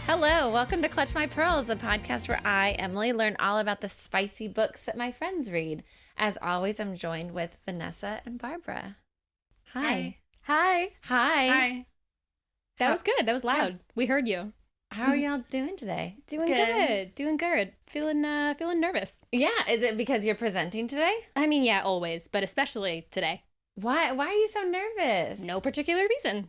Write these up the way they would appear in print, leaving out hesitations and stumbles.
Hello, welcome to Clutch My Pearls, a podcast where I, Emily, learn all about the spicy books that my friends read. As always, I'm joined with Vanessa and Barbara. Hi. Hi. Hi. That was good. That was loud. Yeah. We heard you. How are y'all doing today? Doing good. Doing good. Feeling nervous. Yeah. Is it because you're presenting today? I mean, yeah, always, but especially today. Why are you so nervous? No particular reason.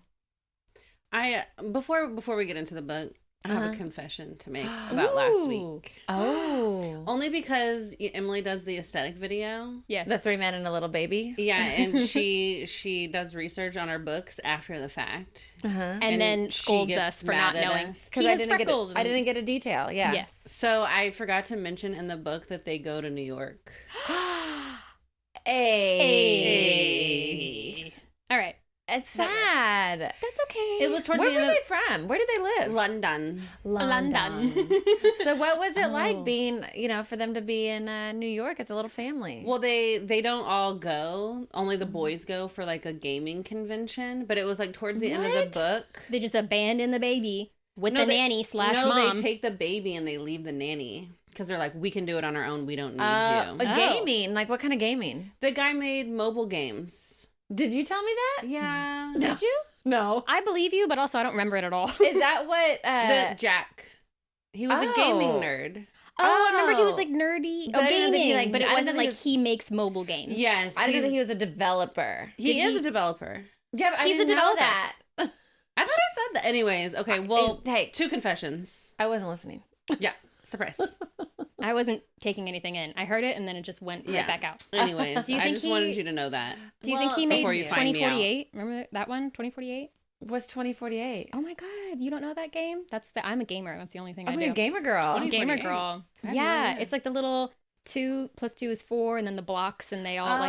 Before we get into the book, I have a confession to make about last week. Oh. Only because Emily does the aesthetic video. Yes. The 3 Men and a Little Baby? Yeah, and she does research on our books after the fact. And then scolds us for not knowing. Because I didn't get a detail, yeah. Yes. So I forgot to mention in the book that they go to New York. Hey. All right. It's sad. That's okay. It was towards Where the were end they from? Where did they live? London. So what was it like being, for them to be in New York? It's a little family. Well, they don't all go. Only the boys go for like a gaming convention. But it was like towards the end of the book. They just abandon the baby with the nanny / mom. No, they take the baby and they leave the nanny. Because they're like, we can do it on our own. We don't need you. Gaming? Like what kind of gaming? The guy made mobile games. Did you tell me that? Yeah. Did you? No. I believe you, but also I don't remember it at all. Is that what... the Jack. He was a gaming nerd. I remember he was like nerdy. But gaming, but it wasn't like he makes mobile games. Yes. I didn't know that he was a developer. He is a developer. Yeah, but he's I didn't know that. I thought I said that. Anyways, okay, well, hey, 2 confessions. I wasn't listening. Yeah, surprise. I wasn't taking anything in. I heard it and then it just went right back out. Anyways, I just wanted you to know that. Do you think he made 2048? Remember that one? 2048? What's 2048? Oh my god, you don't know that game? I'm a gamer. That's the only thing I do. I'm a gamer girl. Gamer girl. Yeah, it's like the little 2 + 2 is 4, and then the blocks, and they all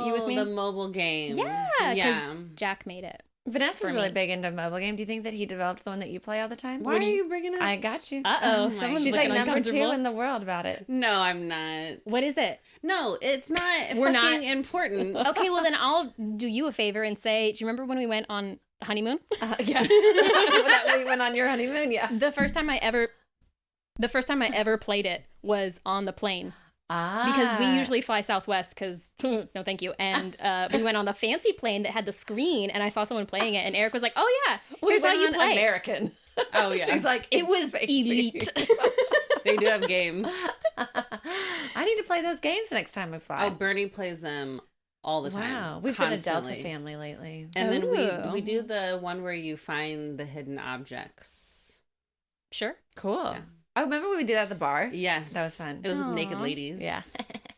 you with me? The mobile game. Yeah, because Jack made it. Vanessa's really big into mobile game. Do you think that he developed the one that you play all the time? Why are you bringing it up? I got you. Uh-oh. She's like number 2 in the world about it. No, I'm not. What is it? No, it's not We're fucking not important. Okay, well then I'll do you a favor and say, do you remember when we went on honeymoon? Yeah. We went on your honeymoon, yeah. The first time I ever played it was on the plane. Because we usually fly Southwest because, no thank you. And we went on the fancy plane that had the screen and I saw someone playing it and Eric was like, oh yeah, here's how you play. American. Oh yeah. She's like, it was elite. They do have games. I need to play those games next time I fly. Oh, Bernie plays them all the time. Wow. We've constantly. been a Delta family lately. And then we do the one where you find the hidden objects. Sure. Cool. Yeah. Oh, remember when we did that at the bar? Yes. That was fun. It was with naked ladies. Yeah.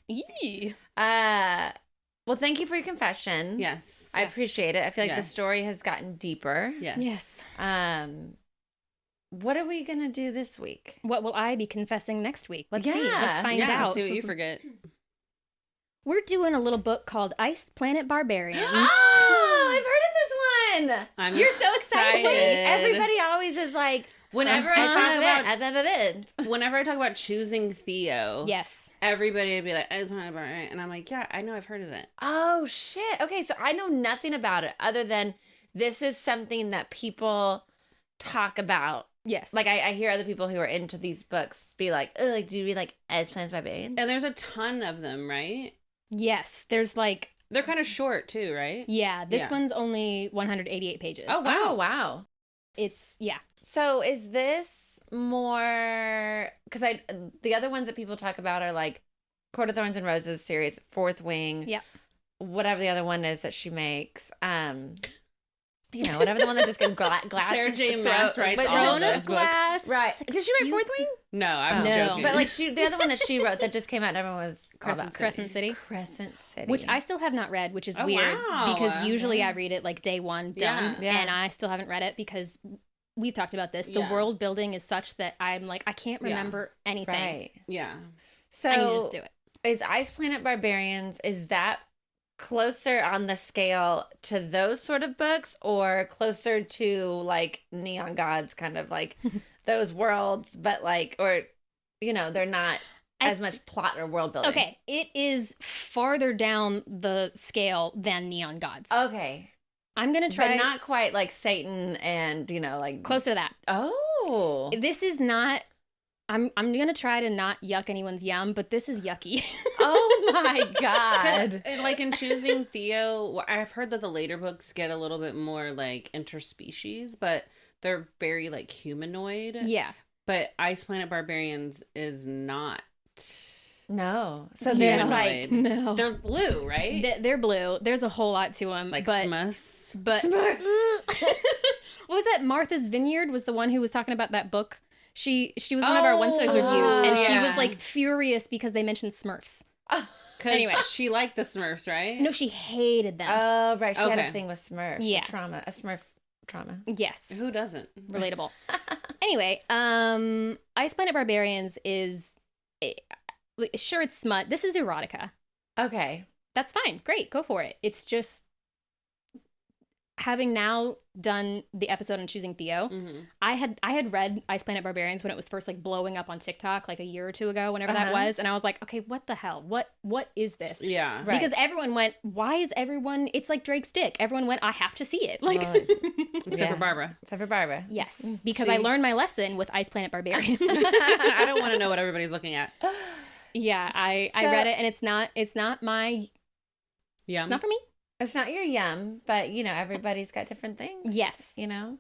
Yee. Well, thank you for your confession. Yes. I appreciate it. I feel like the story has gotten deeper. Yes. What are we going to do this week? What will I be confessing next week? Let's see. Let's find out. Let's see what you forget. We're doing a little book called Planet Barbarians. Oh, I've heard of this one. You're so excited. Everybody always is like, whenever I talk about choosing Theo, yes, everybody would be like, and I'm like, yeah, I know, I've heard of it. Oh shit. Okay, so I know nothing about it other than this is something that people talk about. Yes. Like I hear other people who are into these books be like, oh, like do you read like Planet Barbarians? And there's a ton of them, right? Yes. There's like they're kind of short too, right? Yeah. This one's only 188 pages. Oh wow. Oh wow. Yeah. So is this more, because the other ones that people talk about are like Court of Thorns and Roses series, Fourth Wing. Yeah. Whatever the other one is that she makes. Whatever the one that just gets glass. Sarah J. Maas writes all of those books. Right. Did she write Fourth Wing? No, I was joking. But like the other one that she wrote that just came out and everyone was Crescent City. Crescent City. Which I still have not read, which is weird. Wow. Because usually I read it like day one, done. Yeah. And I still haven't read it because we've talked about this. The world building is such that I'm like, I can't remember anything. Right. Yeah. So I need to just do it. Is Planet Barbarians, is that closer on the scale to those sort of books or closer to like Neon Gods, kind of like those worlds, but like, or, they're not as much plot or world building? Okay. It is farther down the scale than Neon Gods. Okay. I'm going to try. But not quite like Satan and, like. Close to that. Oh. Oh. This is not. I'm gonna try to not yuck anyone's yum, but this is yucky. Oh my God. Like in choosing Theo, I've heard that the later books get a little bit more like interspecies, but they're very like humanoid. Yeah. But Ice Planet Barbarians is not. No. So there's like, no. They're blue, right? They're blue. There's a whole lot to them. Like but, Smurfs. But Smurf. what was that? Martha's Vineyard was the one who was talking about that book. She was one of our one stars reviews, and she was like furious because they mentioned Smurfs. Anyway, she liked the Smurfs, right? No, she hated them. Oh, right. She had a thing with Smurfs. Yeah. A Smurf trauma. Yes. Who doesn't? Relatable. Anyway, Ice Planet Barbarians is sure it's smut. This is erotica. Okay. That's fine. Great. Go for it. It's just having now done the episode on choosing Theo, I had read Ice Planet Barbarians when it was first like blowing up on TikTok like a year or two ago, whenever that was, and I was like, okay, what the hell? What is this? Yeah. Right. Because everyone went, why is everyone, it's like Drake's dick. Everyone went, I have to see it. Like Except for Barbara. Except for Barbara. Yes. Because I learned my lesson with Ice Planet Barbarians. I don't want to know what everybody's looking at. Yeah, I read it and it's not my Yum. It's not for me. It's not your yum, but you know, everybody's got different things. Yes. You know?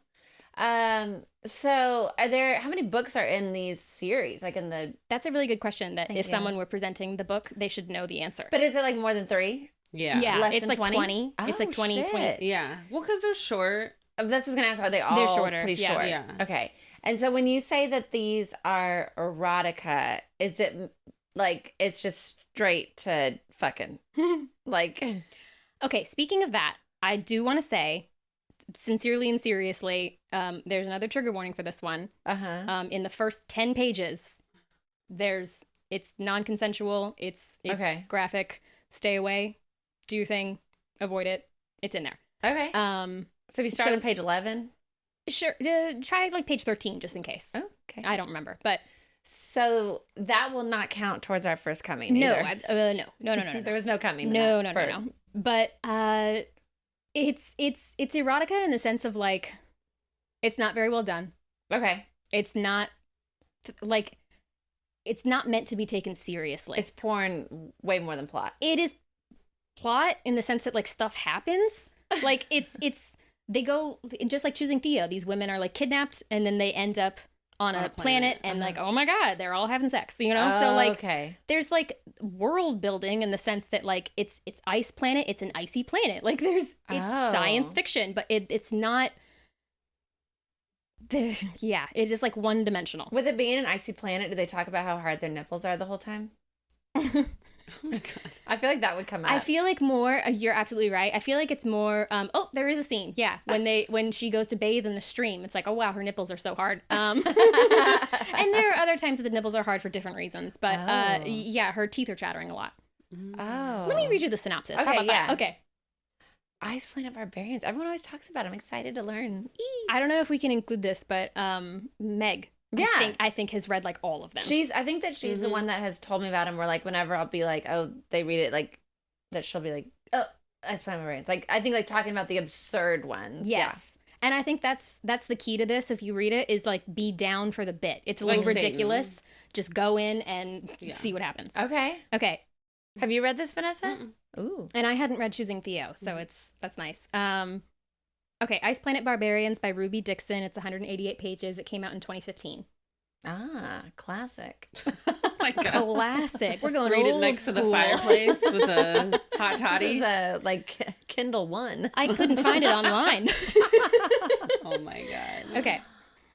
So how many books are in these series? Like in the That's a really good question that if someone were presenting the book, they should know the answer. But is it like more than 3? Yeah. Yeah. Less it's than like 20? It's like 20, shit. 20. Yeah. Well, because they're short. That's what I was gonna ask. Are they all They're shorter, pretty yeah. short? Yeah. Okay. And so when you say that these are erotica, is it like it's just straight to fucking like? Okay, speaking of that, I do want to say, sincerely and seriously, there's another trigger warning for this one. In the first 10 pages, it's non-consensual, it's okay. graphic. Stay away, do your thing, avoid it. It's in there. Okay. So if you start on page 11, sure. Try like page 13 just in case. Oh, okay. I don't remember, but so that will not count towards our first coming. No, either. no. There was no coming. No. But it's erotica in the sense of like, it's not very well done. Okay. It's not like, it's not meant to be taken seriously. It's porn way more than plot. It is plot in the sense that like stuff happens. Like they go, just like choosing Theo, these women are like kidnapped and then they end up on a planet and like, oh my God, they're all having sex, you know? So like, there's like world building in the sense that like, it's ice planet, it's an icy planet. Like it's science fiction, but it's not, it is like one dimensional. With it being an icy planet, do they talk about how hard their nipples are the whole time? Oh my God. I feel like that would come up. I feel like more, you're absolutely right. I feel like it's more, there is a scene. Yeah. When she goes to bathe in the stream, it's like, oh wow, her nipples are so hard. And there are other times that the nipples are hard for different reasons, but yeah, her teeth are chattering a lot. Oh. Let me read you the synopsis. Okay, How about that? Okay. Ice Planet Barbarians. Everyone always talks about it. I'm excited to learn. I don't know if we can include this, but Meg, yeah, I think has read like all of them. I think that she's the one that has told me about them. Where like whenever I'll be like, oh, they read it, like that she'll be like, oh, Ice Planet Barbarians. Like I think like talking about the absurd ones. Yes. Yeah. And I think that's the key to this. If you read it, is like be down for the bit. It's a little ridiculous. Satan. Just go in and see what happens. Okay. Have you read this, Vanessa? Mm-mm. Ooh. And I hadn't read Choosing Theo, so that's nice. Okay, Ice Planet Barbarians by Ruby Dixon. It's 188 pages. It came out in 2015. Ah, classic. Oh my God. Classic. We're going read old it next school. to the fireplace with a hot toddy. This is like Kindle 1. I couldn't find it online. Oh my God. Okay.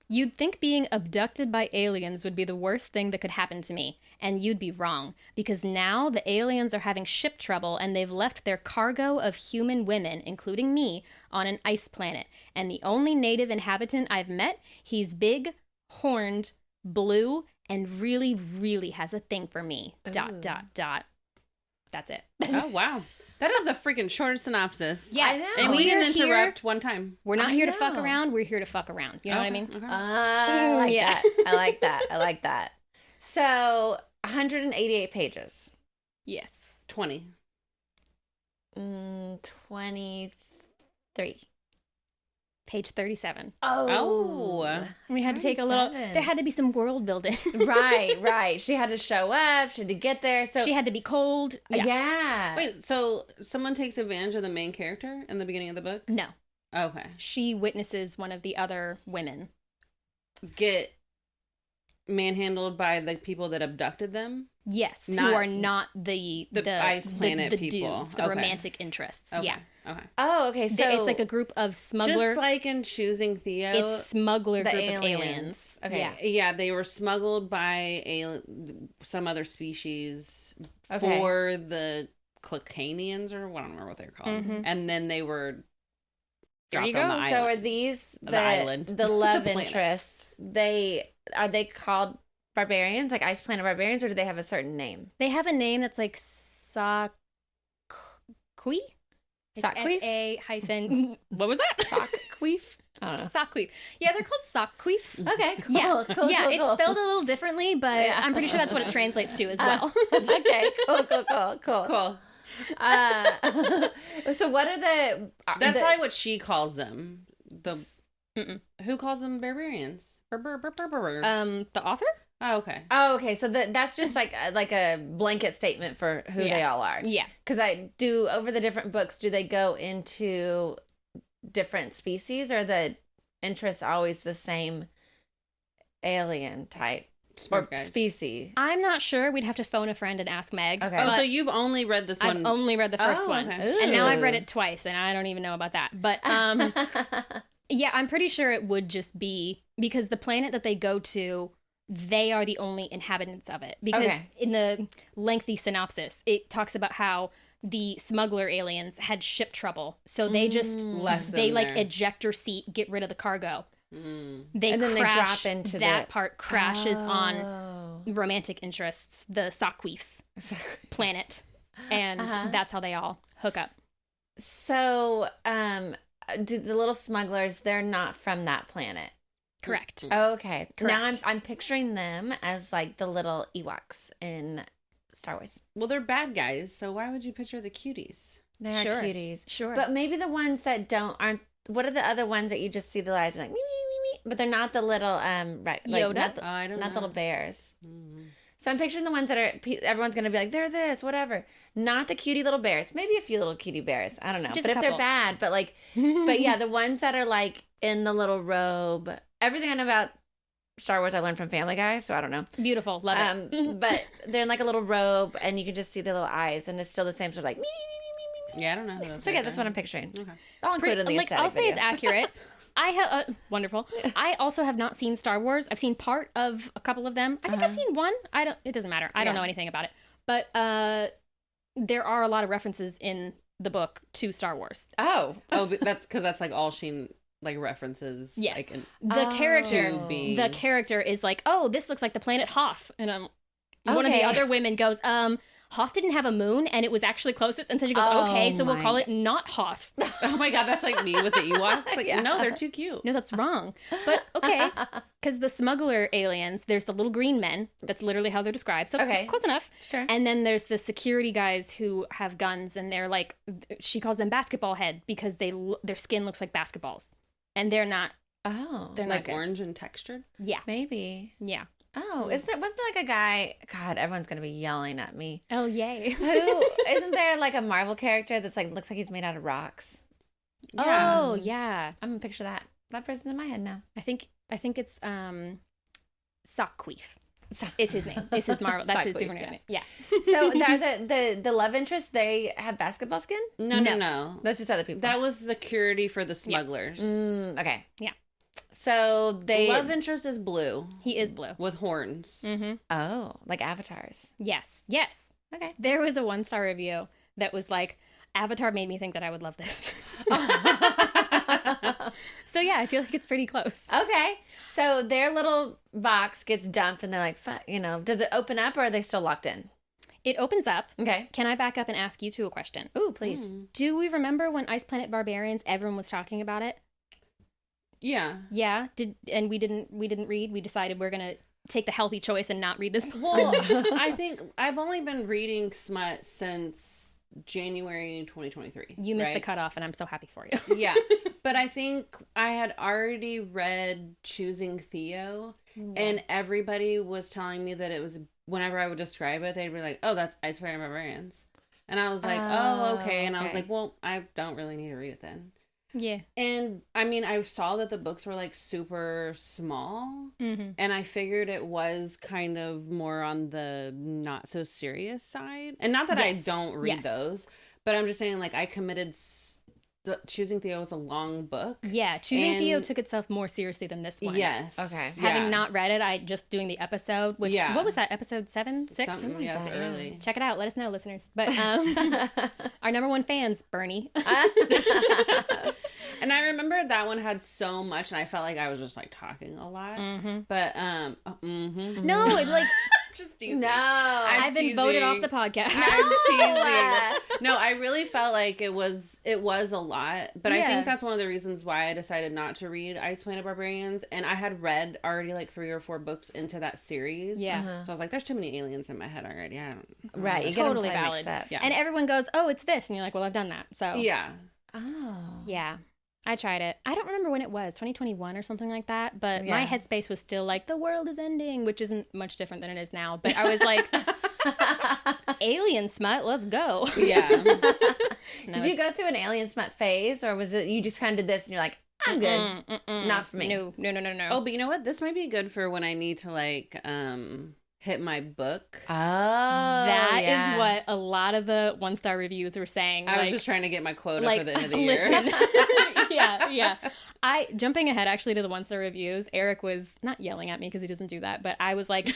You'd think being abducted by aliens would be the worst thing that could happen to me, and you'd be wrong, because now the aliens are having ship trouble and they've left their cargo of human women, including me, on an ice planet, and the only native inhabitant I've met, he's big, horned, blue, and really, really has a thing for me. ... That's it. Oh, wow. That is the freaking shortest synopsis. Yeah, I know. And we didn't interrupt one time. We're not here to fuck around. We're here to fuck around. You know what I mean? Okay. I like that. I like that. I like that. So 188 pages. Yes. 20. 23 Page 37. Oh. We had to take a little... 37. There had to be some world building. Right. She had to show up. She had to get there. So she had to be cold. Yeah. Wait, so someone takes advantage of the main character in the beginning of the book? No. Okay. She witnesses one of the other women Get manhandled by the people that abducted them? Yes, who Not are not the Ice Planet the people. dudes, the Okay. romantic interests. Okay. Yeah. Okay. Oh, okay. So It's like a group of smuggler. Just like in Choosing Theo. It's smuggler the group aliens. of aliens. Okay. Yeah. Yeah, they were smuggled by some other species Okay. for the Clacanians, or I don't remember what they're called. Mhm. And then they were There you dropped on go. the So are island. these The island. the love The planet. interests? Are they called barbarians, like Ice Planet Barbarians, or do they have a certain name? They have a name that's like Sakui. Sakqueef? S-A- what was that? Sockqueef? I don't know. Sakqueef. Yeah, they're called Sockqueefs. Okay, cool. Yeah, cool, yeah, cool, it's cool. spelled a little differently, but Yeah. I'm pretty sure that's what it translates to as well. Okay, cool. Cool. So what are the? That's the, probably what she calls them. Mm-mm. Who calls them barbarians? Barbarians. The author? Oh, okay. Oh, okay. So that's just like a blanket statement for who they all are. Yeah. Because over the different books, do they go into different species, or the interests always the same alien type Smart or guys. species? I'm not sure. We'd have to phone a friend and ask Meg. Okay. Oh, but so you've only read this one? I've only read the first one. Okay. And now I've read Ooh. it twice, and I don't even know about that. But yeah, I'm pretty sure it would just be because the planet that they go to, they are the only inhabitants of it. Because Okay. in the lengthy synopsis, it talks about how the smuggler aliens had ship trouble. So they just Left they them like there. eject your seat, get rid of the cargo. Mm. They And then they crash, drop into that the- part crashes on Oh. romantic interests, the Sockqueefs planet. And that's how they all hook up. So, do the little smugglers? They're not from that planet. Correct. Okay. Now Correct. I'm picturing them as like the little Ewoks in Star Wars. Well, they're bad guys, so why would you picture the cuties? They're Sure. cuties. Sure. But maybe the ones that aren't. What are the other ones that you just see the eyes are like me, me, me, me, but they're not the little like Yoda? not the, I don't not know. the little bears. Mm. So I'm picturing the ones that are everyone's gonna be like they're this whatever. Not the cutie little bears. Maybe a few little cutie bears. I don't know. Just but a if they're couple. bad, but yeah, the ones that are like in the little robe. Everything I know about Star Wars I learned from Family Guy, so I don't know. Beautiful. Love it. But they're in like a little robe, and you can just see their little eyes, and it's still the same sort of like me, me, me, me, me. Yeah, I don't know who those So yeah, guys that's are. what I'm picturing. Okay. I'll include it in the like aesthetic I'll say video. it's accurate. I have wonderful. I also have not seen Star Wars. I've seen part of a couple of them. I think I've seen one. It doesn't matter. I don't Yeah. know anything about it. But there are a lot of references in the book to Star Wars. Oh, but that's because that's like all she like references. Yes. Like in, The character To be- the character is like, "Oh, this looks like the planet Hoth." And one of the Okay. other women goes, Hoth didn't have a moon and it was actually closest." And so she goes, Oh "Okay, so we'll my call it not Hoth." oh my god, that's like me with the Ewoks. Like, Yeah. no, they're too cute. No, that's wrong. But okay, because the smuggler aliens, there's the little green men. That's literally how they're described. So Okay. close enough. Sure. And then there's the security guys who have guns, and they're like, she calls them basketball head because their skin looks like basketballs, and they're not. Oh, They're Like not good. orange and textured. Yeah, maybe. yeah. Oh, wasn't there like a guy? God, everyone's gonna be yelling at me. Oh yay! Who isn't there like a Marvel character that's like looks like he's made out of rocks? Yeah. Oh yeah. I'm gonna picture that. That person's in my head now. I think it's Sockqueef is his name. Is his Marvel. That's his Sockqueef, super yeah. name. Yeah. So the love interest, they have basketball skin? No. That's just other people. That was security for the smugglers. Okay. Yeah. So they Love interest is blue He is blue. with horns. Mm-hmm. Oh, like avatars. Yes. Yes. Okay. There was a 1-star review that was like, Avatar made me think that I would love this. So yeah, I feel like it's pretty close. Okay. So their little box gets dumped and they're like, fuck, does it open up or are they still locked in? It opens up. Okay. Can I back up and ask you two a question? Ooh, please. Do we remember when Ice Planet Barbarians, everyone was talking about it? Yeah. Yeah. And we didn't read. We decided we're gonna take the healthy choice and not read this book. Well, I think I've only been reading smut since January 2023. You missed the right? cutoff, and I'm so happy for you. Yeah. But I think I had already read Choosing Theo, and everybody was telling me that it was, whenever I would describe it, they'd be like, oh, that's Ice Planet Barbarians. And I was like, oh, okay. And I was like, well, I don't really need to read it then. Yeah. And I mean, I saw that the books were like super small, and I figured it was kind of more on the not so serious side. And not that I don't read those, but I'm just saying, like, I committed. Choosing Theo was a long book. Yeah, Choosing Theo took itself more seriously than this one. Yes. Okay. Having not read it, I just doing the episode, which, what was that, episode 7, 6? Something, yes, early. Check it out. Let us know, listeners. But our number one fans, Bernie. And I remember that one had so much, and I felt like I was just, like, talking a lot. But, No, it's like... Just teasing. No. I've been voted off the podcast. I'm teasing. No, I really felt like it was a lot, but I think that's one of the reasons why I decided not to read Ice Planet Barbarians, and I had read already like 3 or 4 books into that series. Yeah. So I was like, there's too many aliens in my head already. I don't. Right. You totally get them valid. yeah. And everyone goes, oh, it's this. And you're like, well, I've done that. So. Yeah. Oh. Yeah. I tried it. I don't remember when it was, 2021 or something like that. But my headspace was still like, the world is ending, which isn't much different than it is now. But I was like, alien smut, let's go. Yeah. Did you go through an alien smut phase, or was it you just kind of did this and you're like, I'm good, not for me? No. Oh, but you know what? This might be good for when I need to like hit my book. Oh, that is what a lot of the 1-star reviews were saying. I was just trying to get my quota for the end of the year. Yeah. Jumping ahead actually to the 1-star reviews, Eric was not yelling at me because he doesn't do that, but I was like,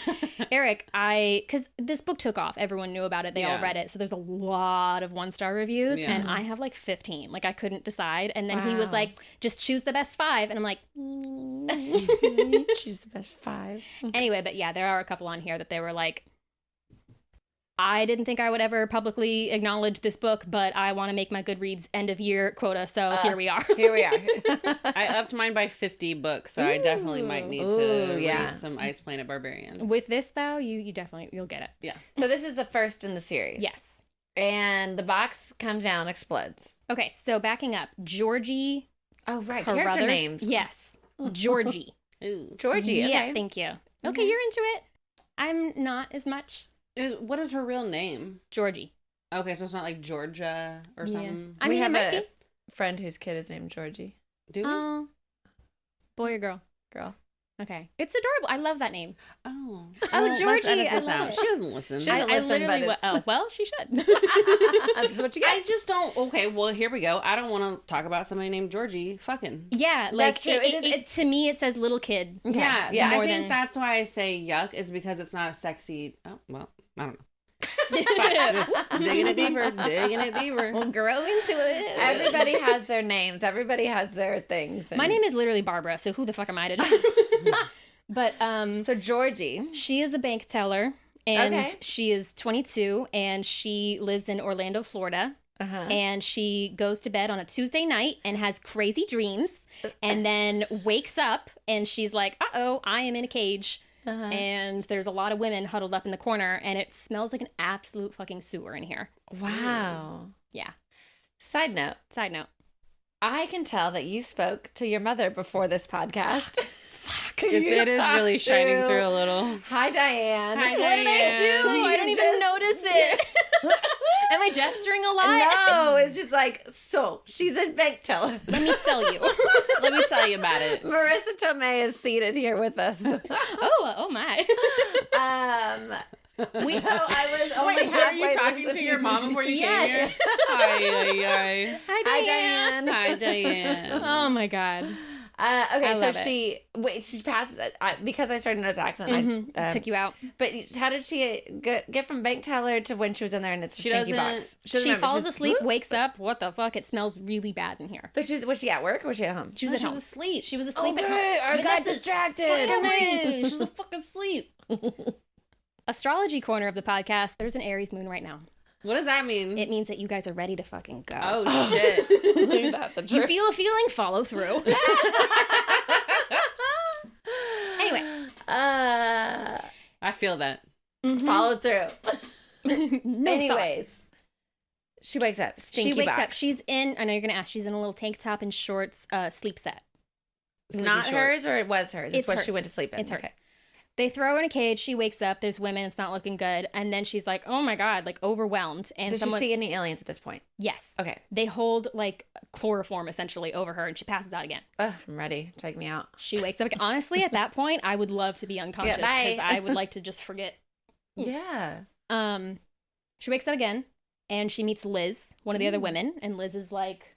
Eric, because this book took off. Everyone knew about it. They all read it. So there's a lot of 1-star reviews, and I have like 15. Like I couldn't decide. And then he was like, just choose the best 5. And I'm like, choose the best 5. Anyway, but yeah, there are a couple on here that they were like, I didn't think I would ever publicly acknowledge this book, but I want to make my Goodreads end of year quota, so here we are. Here we are. I upped mine by 50 books, so I definitely might need to read some Ice Planet Barbarians. With this, though, you'll get it. Yeah. So this is the first in the series. Yes. And the box comes down, explodes. Okay, so backing up, Georgie. Oh, right. Character names. Yes. Georgie. Ooh. Georgie. Okay. Yeah, thank you. Okay, you're into it. I'm not as much. What is her real name? Georgie. Okay, so it's not like Georgia or something? I mean, we have a friend whose kid is named Georgie. Do we? Boy or girl? Girl. Okay. It's adorable. I love that name. Oh, Georgie. Let's edit this I love out. it. She doesn't listen. She doesn't listen, but it's... well, she should. That's what you get. I just don't... Okay, well, here we go. I don't want to talk about somebody named Georgie. Fucking. Yeah, like, to me, it says little kid. Okay. Yeah. I think that's why I say yuck, is because it's not a sexy... Oh, well, I don't know. Just digging it deeper. We'll grow into it. Everybody has their names. Everybody has their things. My name is literally Barbara, so who the fuck am I to do? But so Georgie, she is a bank teller, and she is 22, and she lives in Orlando, Florida. And she goes to bed on a Tuesday night and has crazy dreams, and then wakes up and she's like, "Uh-oh, I am in a cage." And there's a lot of women huddled up in the corner, and it smells like an absolute fucking sewer in here. Wow. Yeah. Side note. I can tell that you spoke to your mother before this podcast. It is really shining through a little. Hi, Diane. Hi, What did I do? I don't even notice it. Am I gesturing a lot? No, it's just like, so she's a bank teller. Let me tell you. Let me tell you about it. Marissa Tomei is seated here with us. Oh my. So I was only Wait, halfway were you talking listening. to your mom before you Yes. came here? Hi, Hi, Diane. Hi, Diane. Oh my god. Okay, so she passes because I started to notice accent. I took you out. But how did she get from bank teller to when she was in there and it's a stinky box? She falls asleep, wakes up. What the fuck? It smells really bad in here. But was she at work or was she at home? She was at home. Asleep. She was asleep at home. I got distracted. She's a fucking asleep. Astrology corner of the podcast. There's an Aries moon right now. What does that mean? It means that you guys are ready to fucking go. Oh shit. You feel a feeling, follow through. Anyway. I feel that. Follow through. No Anyways. She wakes up. Stinky she wakes box. up. She's in, I know you're going to ask, she's in a little tank top and shorts, sleep set. Not hers, or it was hers? It's what hers. she went to sleep in. It's hers. They throw her in a cage. She wakes up. There's women. It's not looking good. And then she's like, oh my God, like overwhelmed. And Does she see any aliens at this point? Yes. Okay. They hold like chloroform essentially over her and she passes out again. I'm ready. Take me out. She wakes up. Honestly, at that point, I would love to be unconscious because I would like to just forget. Yeah. She wakes up again and she meets Liz, one of the other women. And Liz is like,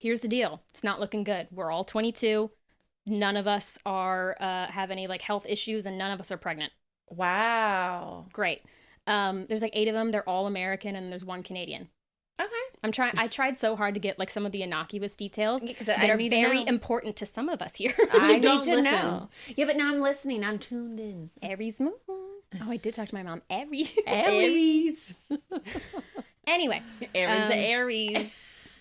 here's the deal. It's not looking good. We're all 22. None of us are have any like health issues, and none of us are pregnant. Wow. Great. There's like 8 of them. They're all American, and there's 1 Canadian. Okay. I tried so hard to get like some of the innocuous details that I are need to very know. important to some of us here. I don't need to listen. know. Yeah, but now I'm listening. I'm tuned in. Aries moon. Oh, I did talk to my mom. Aries. Aries. Anyway. Aaron's Aries.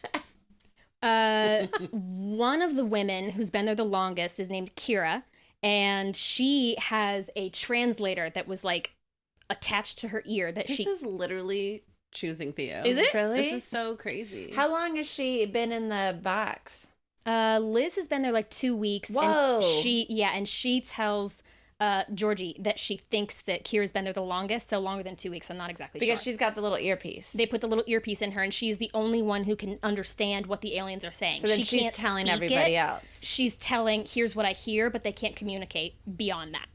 One of the women who's been there the longest is named Kira, and she has a translator that was like attached to her ear that This is literally choosing Theo. Is it? Really? This is so crazy. How long has she been in the box? Liz has been there like 2 weeks. Whoa. And she tells Georgie that she thinks that Kira's been there the longest, so longer than 2 weeks. I'm not exactly sure. Because she's got the little earpiece. They put the little earpiece in her, and she's the only one who can understand what the aliens are saying. So then she she's can't telling speak everybody it. else. She's telling, here's what I hear, but they can't communicate beyond that.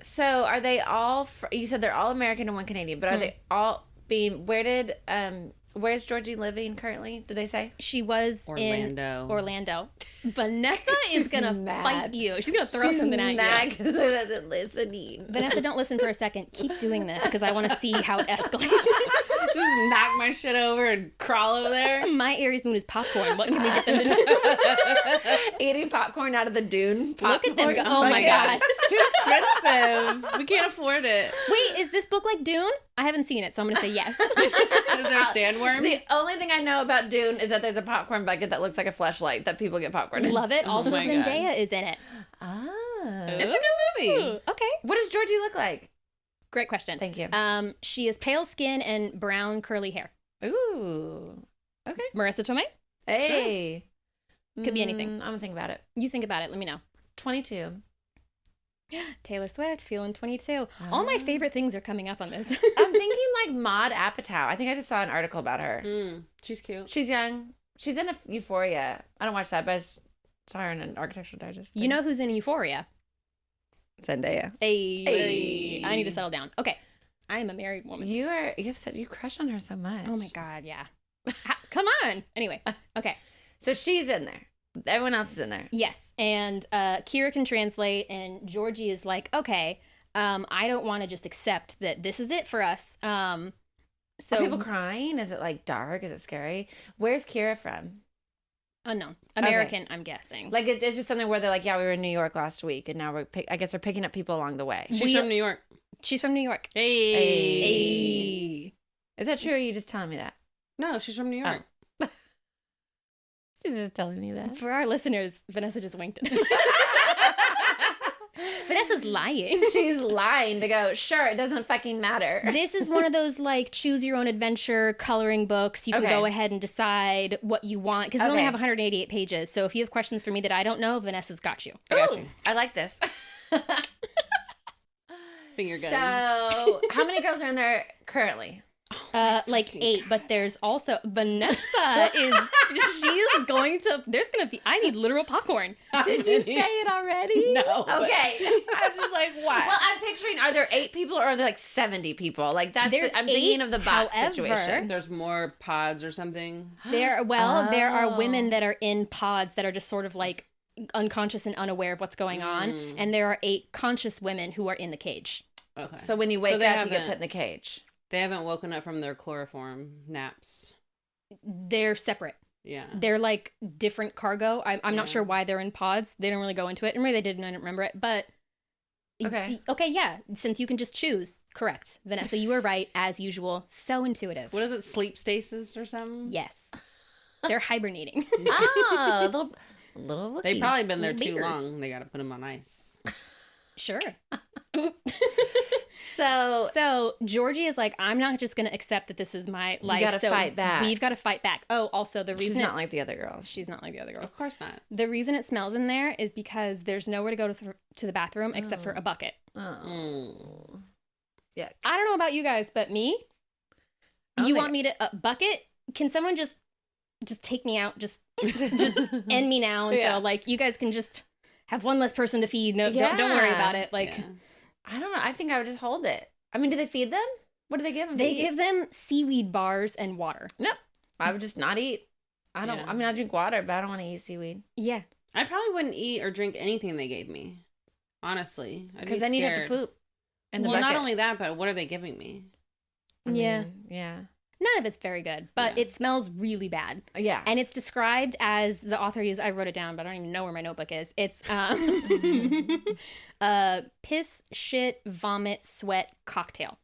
So are they all? You said they're all American and 1 Canadian, but are they all being? Where's Georgie living currently? Did they say? She was Orlando. in Orlando. Vanessa is gonna mad. fight you. She's gonna throw something at you. Because I wasn't listening. Vanessa, don't listen for a second. Keep doing this because I want to see how it escalates. Just knock my shit over and crawl over there. My Aries moon is popcorn. What can we get them to do? Eating popcorn out of the Dune. Look at them go. popcorn Oh my bucket. God. It's too expensive. We can't afford it. Wait, is this book like Dune? I haven't seen it, so I'm gonna say yes. Is there a sandworm? The only thing I know about Dune is that there's a popcorn bucket that looks like a fleshlight that people get popcorn in. Love it. Also, my God. Zendaya is in it. Ah. It's a good movie. Ooh, okay. What does Georgie look like? Great question. Thank you. She is pale skin and brown curly hair. Ooh. Okay. Marissa Tomei? Hey. Could be anything. I'm going to think about it. You think about it. Let me know. 22. Taylor Swift, feeling 22. All my favorite things are coming up on this. I'm thinking like Maud Apatow. I think I just saw an article about her. She's cute. She's young. She's in Euphoria. I don't watch that, but I saw her in an Architectural Digest. You know who's in Euphoria? Zendaya. Hey. I need to settle down. Okay. I am a married woman. You've said you crush on her so much. Oh my God, yeah. Come on. Anyway, okay. So she's in there. Everyone else is in there. Yes. And Kira can translate, and Georgie is like, okay, I don't want to just accept that this is it for us. So Are people crying? Is it like dark? Is it scary? Where's Kira from? Unknown. American, I'm guessing. Like it's just something where they're like, yeah, we were in New York last week, and now I guess we're picking up people along the way. She's from New York. She's from New York. Hey. Is that true, or are you just telling me that? No, she's from New York. She's just telling me that. For our listeners, Vanessa just winked at us. Vanessa's lying. She's lying to go, sure, it doesn't fucking matter. This is one of those like choose your own adventure coloring books. You can go ahead and decide what you want because we only have 188 pages. So if you have questions for me that I don't know, Vanessa's got you. I got you. I like this. Finger guns. So, how many girls are in there currently? Like 8, but there's also Vanessa she's going to, I need literal popcorn. Did you say it already? No. Okay. I'm just like, what? Well, I'm picturing, are there 8 people or are there like 70 people? Like I'm thinking of the box situation. There's more pods or something. There are women that are in pods that are just sort of like unconscious and unaware of what's going on. And there are 8 conscious women who are in the cage. Okay. So when you wake up, you get put in the cage. They haven't woken up from their chloroform naps. They're separate. Yeah. They're like different cargo. I'm not sure why they're in pods. They don't really go into it. And maybe they did and I don't remember it. But okay, yeah. Since you can just choose. Correct. Vanessa, you were right, as usual. So intuitive. What is it? Sleep stasis or something? Yes. They're hibernating. Oh, little Wookiees. They've probably been there too Beakers. long. They got to put them on ice. Sure. So Georgie is like, I'm not just going to accept that this is my life. You gotta so fight back. We've got to fight back. Oh, also the reason she's not like the other girls. She's not like the other girls. Of course not. The reason it smells in there is because there's nowhere to go to the bathroom except for a bucket. Oh. Yeah. I don't know about you guys, but me, you want me to bucket? Can someone just take me out? Just end me now. And so like you guys can just have one less person to feed. No, don't worry about it. Like, I don't know. I think I would just hold it. I mean, do they feed them? What do they give them? They give them seaweed bars and water. Nope. I would just not eat. I don't. I mean, I drink water, but I don't want to eat seaweed. Yeah. I probably wouldn't eat or drink anything they gave me. Honestly, because then you'd have to poop. Well, not only that, but what are they giving me? Yeah. Yeah. None of it's very good, but it smells really bad. Yeah. And it's described as, the author used, I wrote it down, but I don't even know where my notebook is. It's piss, shit, vomit, sweat, cocktail.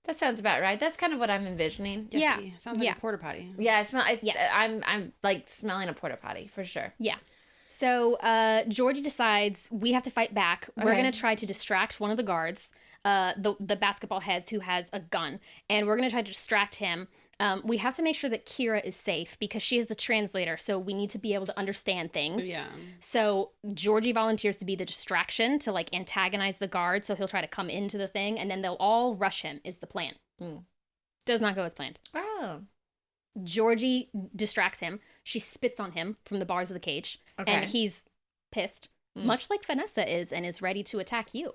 That sounds about right. That's kind of what I'm envisioning. Yucky. Yeah. Sounds like a porta potty. Yeah, I smell. I'm like smelling a porta potty for sure. Yeah. So Georgie decides we have to fight back. Okay. We're going to try to distract one of the guards, the basketball heads who has a gun, and we're going to try to distract him. We have to make sure that Kira is safe because she is the translator, so we need to be able to understand things. Yeah. So Georgie volunteers to be the distraction to like antagonize the guard, so he'll try to come into the thing, and then they'll all rush him is the plan. Does not go as planned. Oh. Georgie distracts him. She spits on him from the bars of the cage, and he's pissed, much like Vanessa is, and is ready to attack you.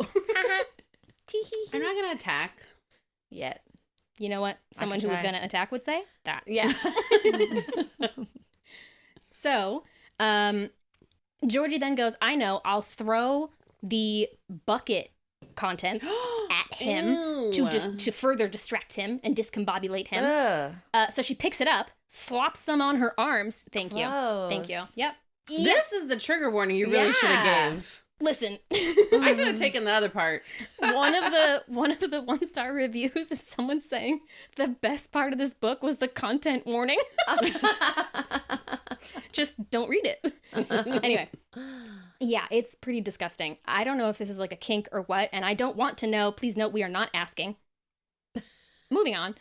I'm not going to attack yet. You know what someone who was going to attack would say? That. Yeah. So, Georgie then goes, I know, I'll throw the bucket contents at him to further distract him and discombobulate him. So she picks it up, slops them on her arms. Thank you. Yep. This is the trigger warning you really should have gave. Listen, I could have taken the other part. One of the 1-star reviews is someone saying the best part of this book was the content warning. Just don't read it. Anyway, yeah, it's pretty disgusting. I don't know if this is like a kink or what, and I don't want to know. Please note we are not asking. Moving on.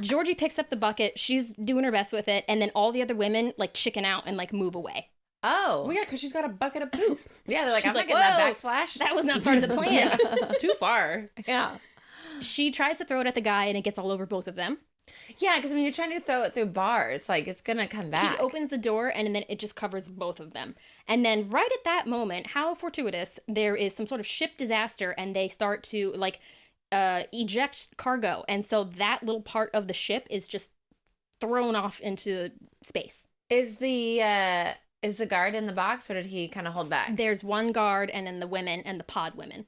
Georgie picks up the bucket. She's doing her best with it, and then all the other women like chicken out and like move away. Oh. Yeah, because she's got a bucket of poop. Yeah, they're like, I'm like, not getting that backsplash. That was not part of the plan. Too far. Yeah. She tries to throw it at the guy, and it gets all over both of them. Yeah, because when you're trying to throw it through bars, like, it's going to come back. She opens the door, and then it just covers both of them. And then right at that moment, how fortuitous, there is some sort of ship disaster, and they start to, like, eject cargo. And so that little part of the ship is just thrown off into space. Is the guard in the box, or did he kind of hold back? There's one guard, and then the women and the pod women.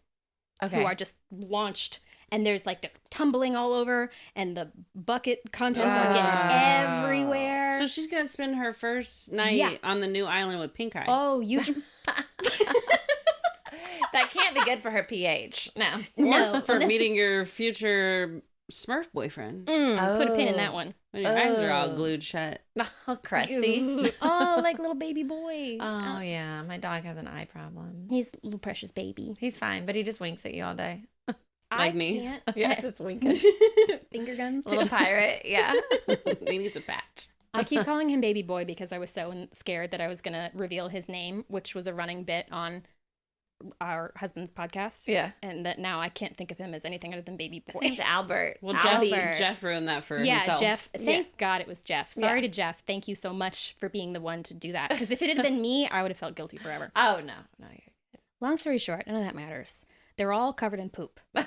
Who are just launched. And there's like, they're tumbling all over, and the bucket contents are getting everywhere. So she's going to spend her first night on the new island with Pink Eye. Oh, you... That can't be good for her pH. No. For meeting your future Smurf boyfriend. Put a pin in that one. When your eyes are all glued shut. Oh, crusty. Oh, like little baby boy. Oh, yeah. My dog has an eye problem. He's a little precious baby. He's fine, but he just winks at you all day. Like me. Can't. Yeah, just winking. Finger guns. Little pirate, yeah. He needs a pat. I keep calling him baby boy because I was so scared that I was going to reveal his name, which was a running bit on our husband's podcast. Yeah. And that now I can't think of him as anything other than baby boy. It's Albert. Well, Albert. Jeff ruined that for himself. Jeff. Thank God it was Jeff. Sorry to Jeff. Thank you so much for being the one to do that. Because if it had been me, I would have felt guilty forever. Oh, no. You're good. Long story short, none of that matters. They're all covered in poop. There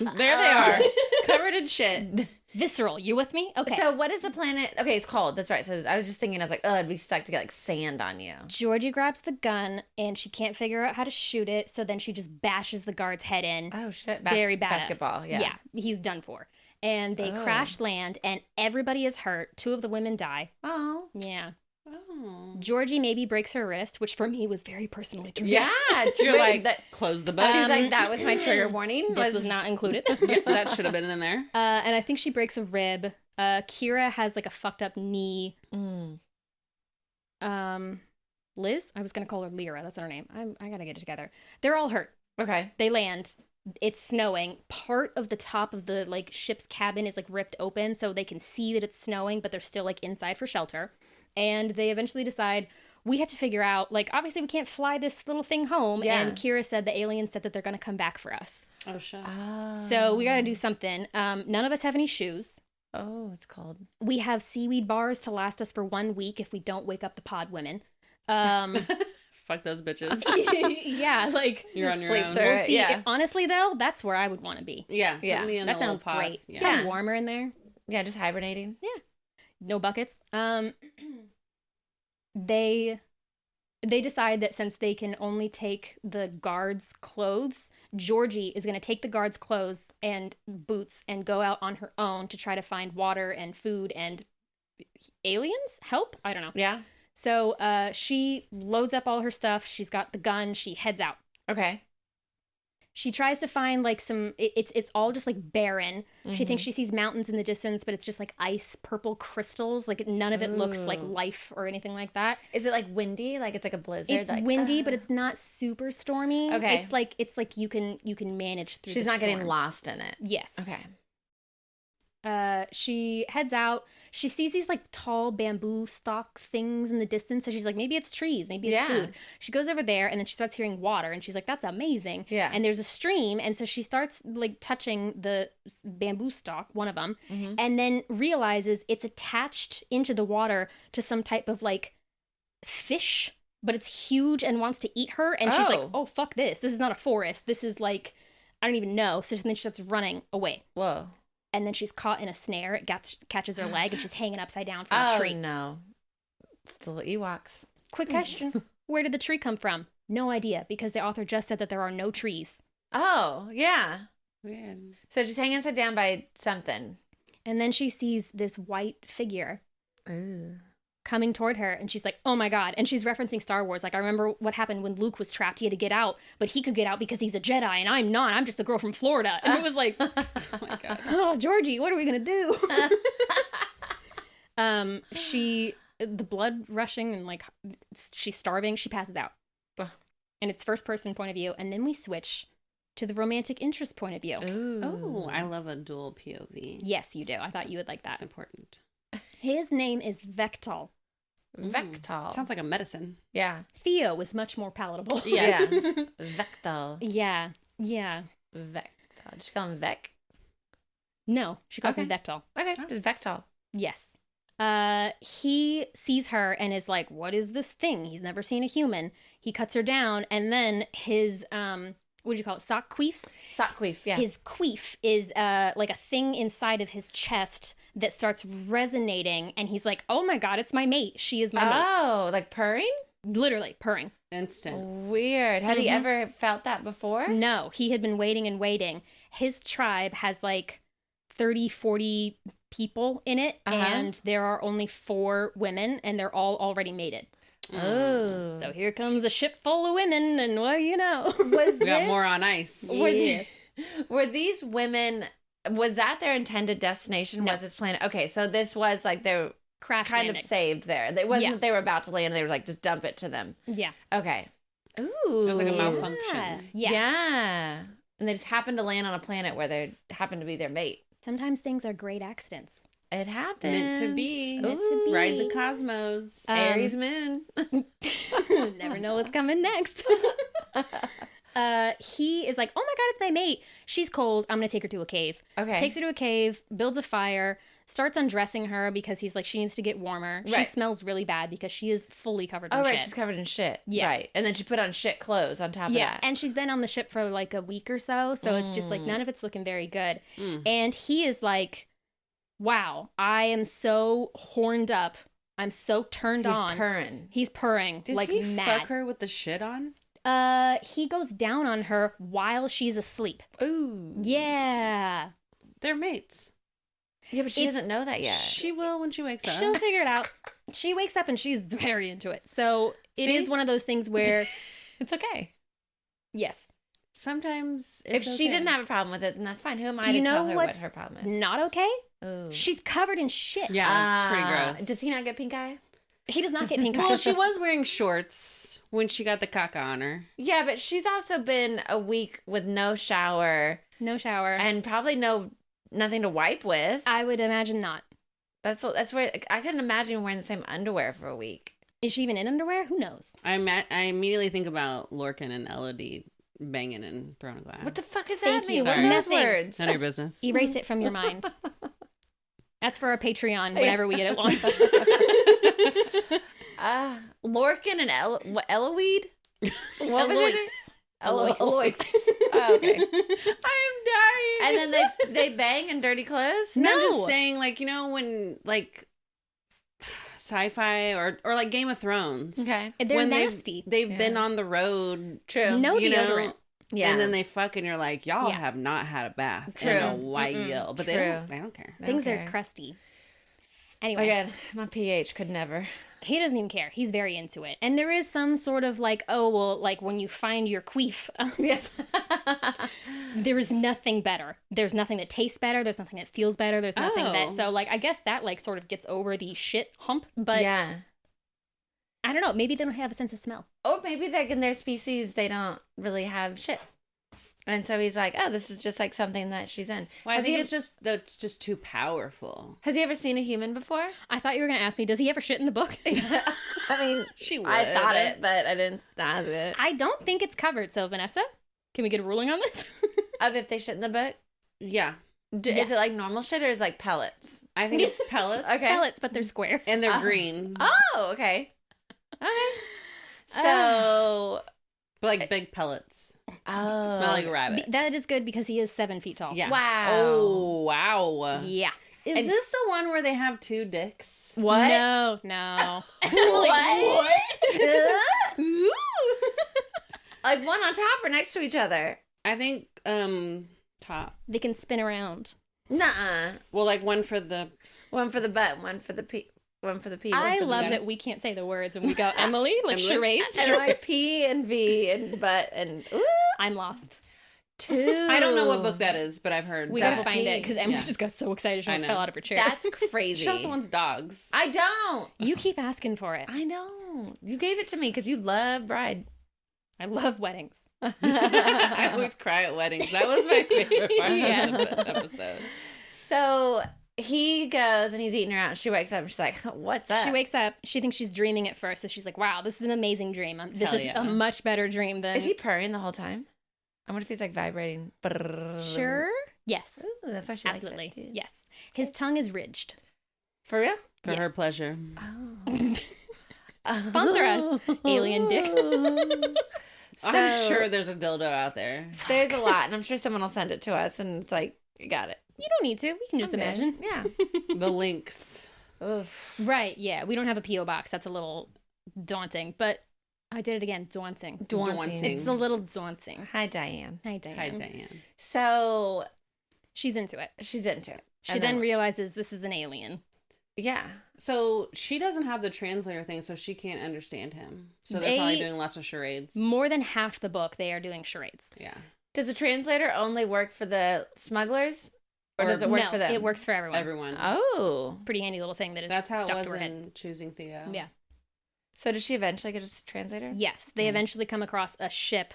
they are. Covered in shit. Visceral. You with me? Okay. So what is the planet? Okay, it's cold. That's right. So I was just thinking, I was like, oh, it'd be stuck to get like sand on you. Georgie grabs the gun, and she can't figure out how to shoot it, so then she just bashes the guard's head in. Oh, shit. Very badass. Basketball, yeah. Yeah, he's done for. And they crash land, and everybody is hurt. 2 of the women die. Oh. Yeah. Oh. Georgie maybe breaks her wrist, which for me was very personally true. Yeah. You're like, close the book. She's like, that was my trigger warning. This was not included. Yeah, that should have been in there. And I think she breaks a rib. Kira has like a fucked up knee. Liz? I was going to call her Lyra. That's not her name. I got to get it together. They're all hurt. Okay. They land. it's snowing. Part of the top of the like ship's cabin is like ripped open so they can see that it's snowing, but they're still like inside for shelter. And they eventually decide, we have to figure out, like, obviously we can't fly this little thing home. Yeah. And Kira said the aliens said that they're going to come back for us. Oh, shit. So we got to do something. None of us have any shoes. Oh, it's cold. We have seaweed bars to last us for 1 week if we don't wake up the pod women. Fuck those bitches. Yeah, like you're on your own. We'll see. Yeah. Honestly, though, that's where I would want to be. Yeah. That sounds great. Yeah. Kind of warmer in there. Yeah, just hibernating. Yeah. No buckets. They decide that since they can only take the guards' clothes, Georgie is going to take the guards' clothes and boots and go out on her own to try to find water and food and aliens help. I don't know. Yeah. So she loads up all her stuff. She's got the gun. She heads out. Okay. She tries to find like some, it's all just like barren. Mm-hmm. She thinks she sees mountains in the distance, but it's just like ice, purple crystals. Like none of it looks like life or anything like that. Is it like windy? Like it's like a blizzard? It's like, windy, but it's not super stormy. Okay. It's like you can manage through. She's not storm. getting lost in it. Yes. Okay. She heads out. She sees these like tall bamboo stalk things in the distance. So she's like, maybe it's trees, maybe it's food. She goes over there and then she starts hearing water and she's like, that's amazing. Yeah. And there's a stream. And so she starts like touching the bamboo stalk, one of them, and then realizes it's attached into the water to some type of like fish, but it's huge and wants to eat her. And she's like, oh, fuck this. This is not a forest. This is like, I don't even know. So then she starts running away. Whoa. And then she's caught in a snare. It catches her leg, and she's hanging upside down from a tree. Oh, no. It's the Ewoks. Quick question. Where did the tree come from? No idea, because the author just said that there are no trees. Oh, yeah. Weird. So just hanging upside down by something. And then she sees this white figure coming toward her, and she's like, oh my God. And she's referencing Star Wars. Like, I remember what happened when Luke was trapped. He had to get out, but he could get out because he's a Jedi, and I'm not. I'm just the girl from Florida. And it was like, oh my God. Oh, Georgie, what are we going to do? The blood rushing, and like, she's starving. She passes out. And it's first person point of view. And then we switch to the romantic interest point of view. Ooh. Oh, I love a dual POV. Yes, you do. I thought you would like that. That's important. His name is Vektal. Vektal. Sounds like a medicine. Yeah. Theo is much more palatable. Yes. Vektal. Yeah. Vektal. Did she call him Vek? No, she calls him Vektal. Okay, just Vektal. Yes. He sees her and is like, what is this thing? He's never seen a human. He cuts her down, and then his what do you call it? Sock queefs? Sock queef, yeah. His queef is like a thing inside of his chest that starts resonating, and he's like, oh my God, it's my mate. She is my mate. Oh, like purring? Literally, purring. Instant. Weird. Had he ever felt that before? No, he had been waiting and waiting. His tribe has like 30, 40 people in it, and there are only 4 women, and they're all already mated. Oh. So here comes a ship full of women, and what do you know? We got more on ice. Were these women, was that their intended destination? No. Was this planet? Okay, so this was like their Crash kind landing. of saved there. It wasn't that they were about to land and they were like, just dump it to them. Yeah. Okay. Ooh. It was like a malfunction. Yeah. And they just happened to land on a planet where they happened to be their mate. Sometimes things are great accidents. It happens. Meant to be. Meant to be. Ride the cosmos. Aries moon. Never know what's coming next. He is like, oh my God, it's my mate. She's cold. I'm going to take her to a cave. Okay. Takes her to a cave, builds a fire, starts undressing her because he's like, she needs to get warmer. Right. She smells really bad because she is fully covered in Oh, shit. right. She's covered in shit. Yeah. Right. And then she put on shit clothes on top of that. And she's been on the ship for like a week or so. So it's just like, none of it's looking very good. And he is like, wow, I am so horned up. I'm so turned on. He's purring. He's purring. Does like he mad. fuck her with the shit on? He goes down on her while she's asleep. Ooh. Yeah. They're mates. Yeah, but she doesn't know that yet. She will when she wakes up. She'll figure it out. She wakes up and she's very into it. So it See? is one of those things where It's okay. Yes. Sometimes If she didn't have a problem with it, then that's fine. Who am I Do you to know tell her what what's her problem is? not okay? Ooh. She's covered in shit. Yeah, it's pretty gross. Does he not get pink eye? He does not get pink eye. Well, she was wearing shorts when she got the caca on her. Yeah, but she's also been a week with no shower. No shower. And probably nothing to wipe with. I would imagine not. That's where I couldn't imagine wearing the same underwear for a week. Is she even in underwear? Who knows? I immediately think about Lorcan and Elodie banging and throwing a glass. What the fuck does Thank that you. mean? What are those Nothing. words? None of your business. Erase it from your mind. That's for our Patreon whenever we get it launched. Lorcan and Eloise? What was Eloise. it? Eloise. Eloise. Oh, okay. I'm dying. And then they bang in dirty clothes? No, I'm No. just saying, like, you know, when, like, sci-fi or like Game of Thrones. Okay. They're when nasty. They've been on the road. True. No you know, deodorant. Yeah. And then they fuck and you're like, y'all Yeah. have not had a bath True. in a while. But they True. don't care. Things Okay. are crusty. Anyway, Again, my pH could never. he doesn't even care. He's very into it. And there is some sort of like, oh, well, like when you find your queef, Yeah. there's nothing better. There's nothing that tastes better. There's nothing that feels better. There's nothing that, Oh. so like, I guess that like sort of gets over the shit hump. But yeah. I don't know. Maybe they don't have a sense of smell. Or maybe like in their species, they don't really have shit. And so he's like, oh, this is just like something that she's in. Well, I Has he think that's just too powerful. Has he ever seen a human before? I thought you were going to ask me, does he ever shit in the book? I mean, She would. I thought it, but I didn't ask it. I don't think it's covered. So, Vanessa, can we get a ruling on this? Of if they shit in the book? Yeah. Is it like normal shit or is it like pellets? I think it's pellets. Okay. Pellets, but they're square. And they're green. Oh, okay. Okay. So, But like big pellets. oh. Smell like a rabbit. That is good because he is 7 feet tall. Yeah. Wow. Oh, wow. Yeah. Is this the one where they have two dicks? What? No, no. What? Like one on top or next to each other? I think top. They can spin around. Nuh-uh. Well, like one for the One for the butt, one for the P. One for the P. I one for love the that we can't say the words and we go, Emily, like charades. And like P and V and butt and ooh, I'm lost. two. I don't know what book that is, but I've heard. We Double gotta find it P. because Emily Yeah. just got so excited she I almost know. fell out of her chair. That's crazy. She also wants dogs. I don't. You keep asking for it. I know. You gave it to me because you love Bride. I love weddings. I always cry at weddings. That was my favorite part Yeah. of the episode. So he goes and he's eating her out. She wakes up and she's like, "What's up?" She wakes up. She thinks she's dreaming at first, so she's like, "Wow, this is an amazing dream. This Hell is yeah. a much better dream than." Is he purring the whole time? I wonder if he's like vibrating. Sure? Yes, Ooh, that's why she absolutely. likes it. Too. Yes, his tongue is ridged. For real? For her Yes. pleasure. Oh. Sponsor us, alien dick. So, I'm sure there's a dildo out there. there's a lot, and I'm sure someone will send it to us, and it's like, you got it. You don't need to. We can just Okay. imagine. Yeah. The links. Oof. Right? Yeah. We don't have a PO box. That's a little daunting. But I did it again. Daunting. Daunting. It's a little daunting. Hi, Diane. Hi, Diane. Hi, Diane. So She's into it. she's into it. She And then realizes this is an alien. yeah. So she doesn't have the translator thing, so she can't understand him. So they're They- probably doing lots of charades. More than half the book, they are doing charades. Yeah. Does a translator only work for the smugglers, or does it work no, for them? it works for everyone. Everyone. Oh. Pretty handy little thing that is That's how it stuck was to her head. in Choosing Theo. Yeah. So does she eventually get a translator? Yes, they Nice. eventually come across a ship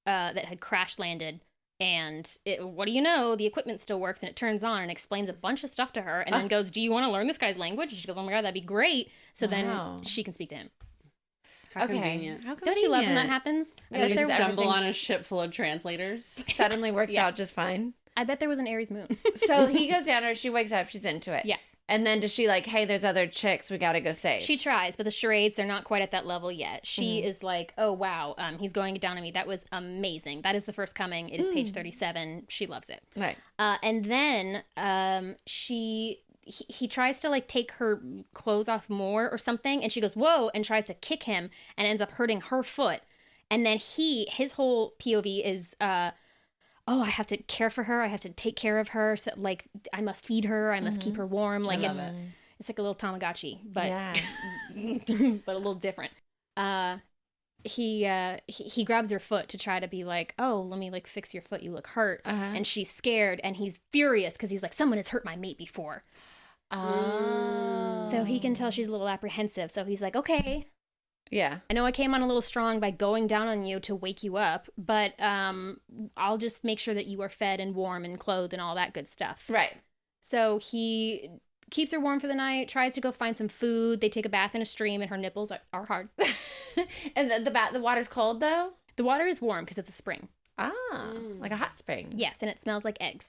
that had crash landed, and what do you know? The equipment still works, and it turns on and explains a bunch of stuff to her, and then goes, "Do you want to learn this guy's language?" And she goes, "Oh my god, that'd be great!" So Wow. then she can speak to him. How Okay. convenient. How Don't you love when that convenient. happens? And then you Everything's- stumble on a everything's- ship full of translators. Suddenly works Yeah. out just fine. I bet there was an Aries moon. So he goes down her. She wakes up. She's into it. Yeah. And then does she like, hey, there's other chicks we got to go save? She tries, but the charades, they're not quite at that level yet. She Mm-hmm. is like, oh, wow, he's going down on me. That was amazing. That is the first coming. It is Mm. page 37. She loves it. Right. And then he tries to like take her clothes off more or something. And she goes, whoa, and tries to kick him and ends up hurting her foot. And then his whole POV is, oh, I have to care for her. I have to take care of her. So like, I must feed her. I must keep her warm. Like love it's like a little Tamagotchi, but yeah. but a little different. He grabs her foot to try to be like, oh, let me like fix your foot. You look hurt. Uh-huh. And she's scared, and he's furious because he's like, someone has hurt my mate before. Oh. So he can tell she's a little apprehensive. So he's like, okay. Yeah. I know I came on a little strong by going down on you to wake you up, but I'll just make sure that you are fed and warm and clothed and all that good stuff. Right. So he keeps her warm for the night, tries to go find some food. They take a bath in a stream, and her nipples are hard. And the water's cold, though? The water is warm because it's a spring. Like a hot spring. Yes, and it smells like eggs.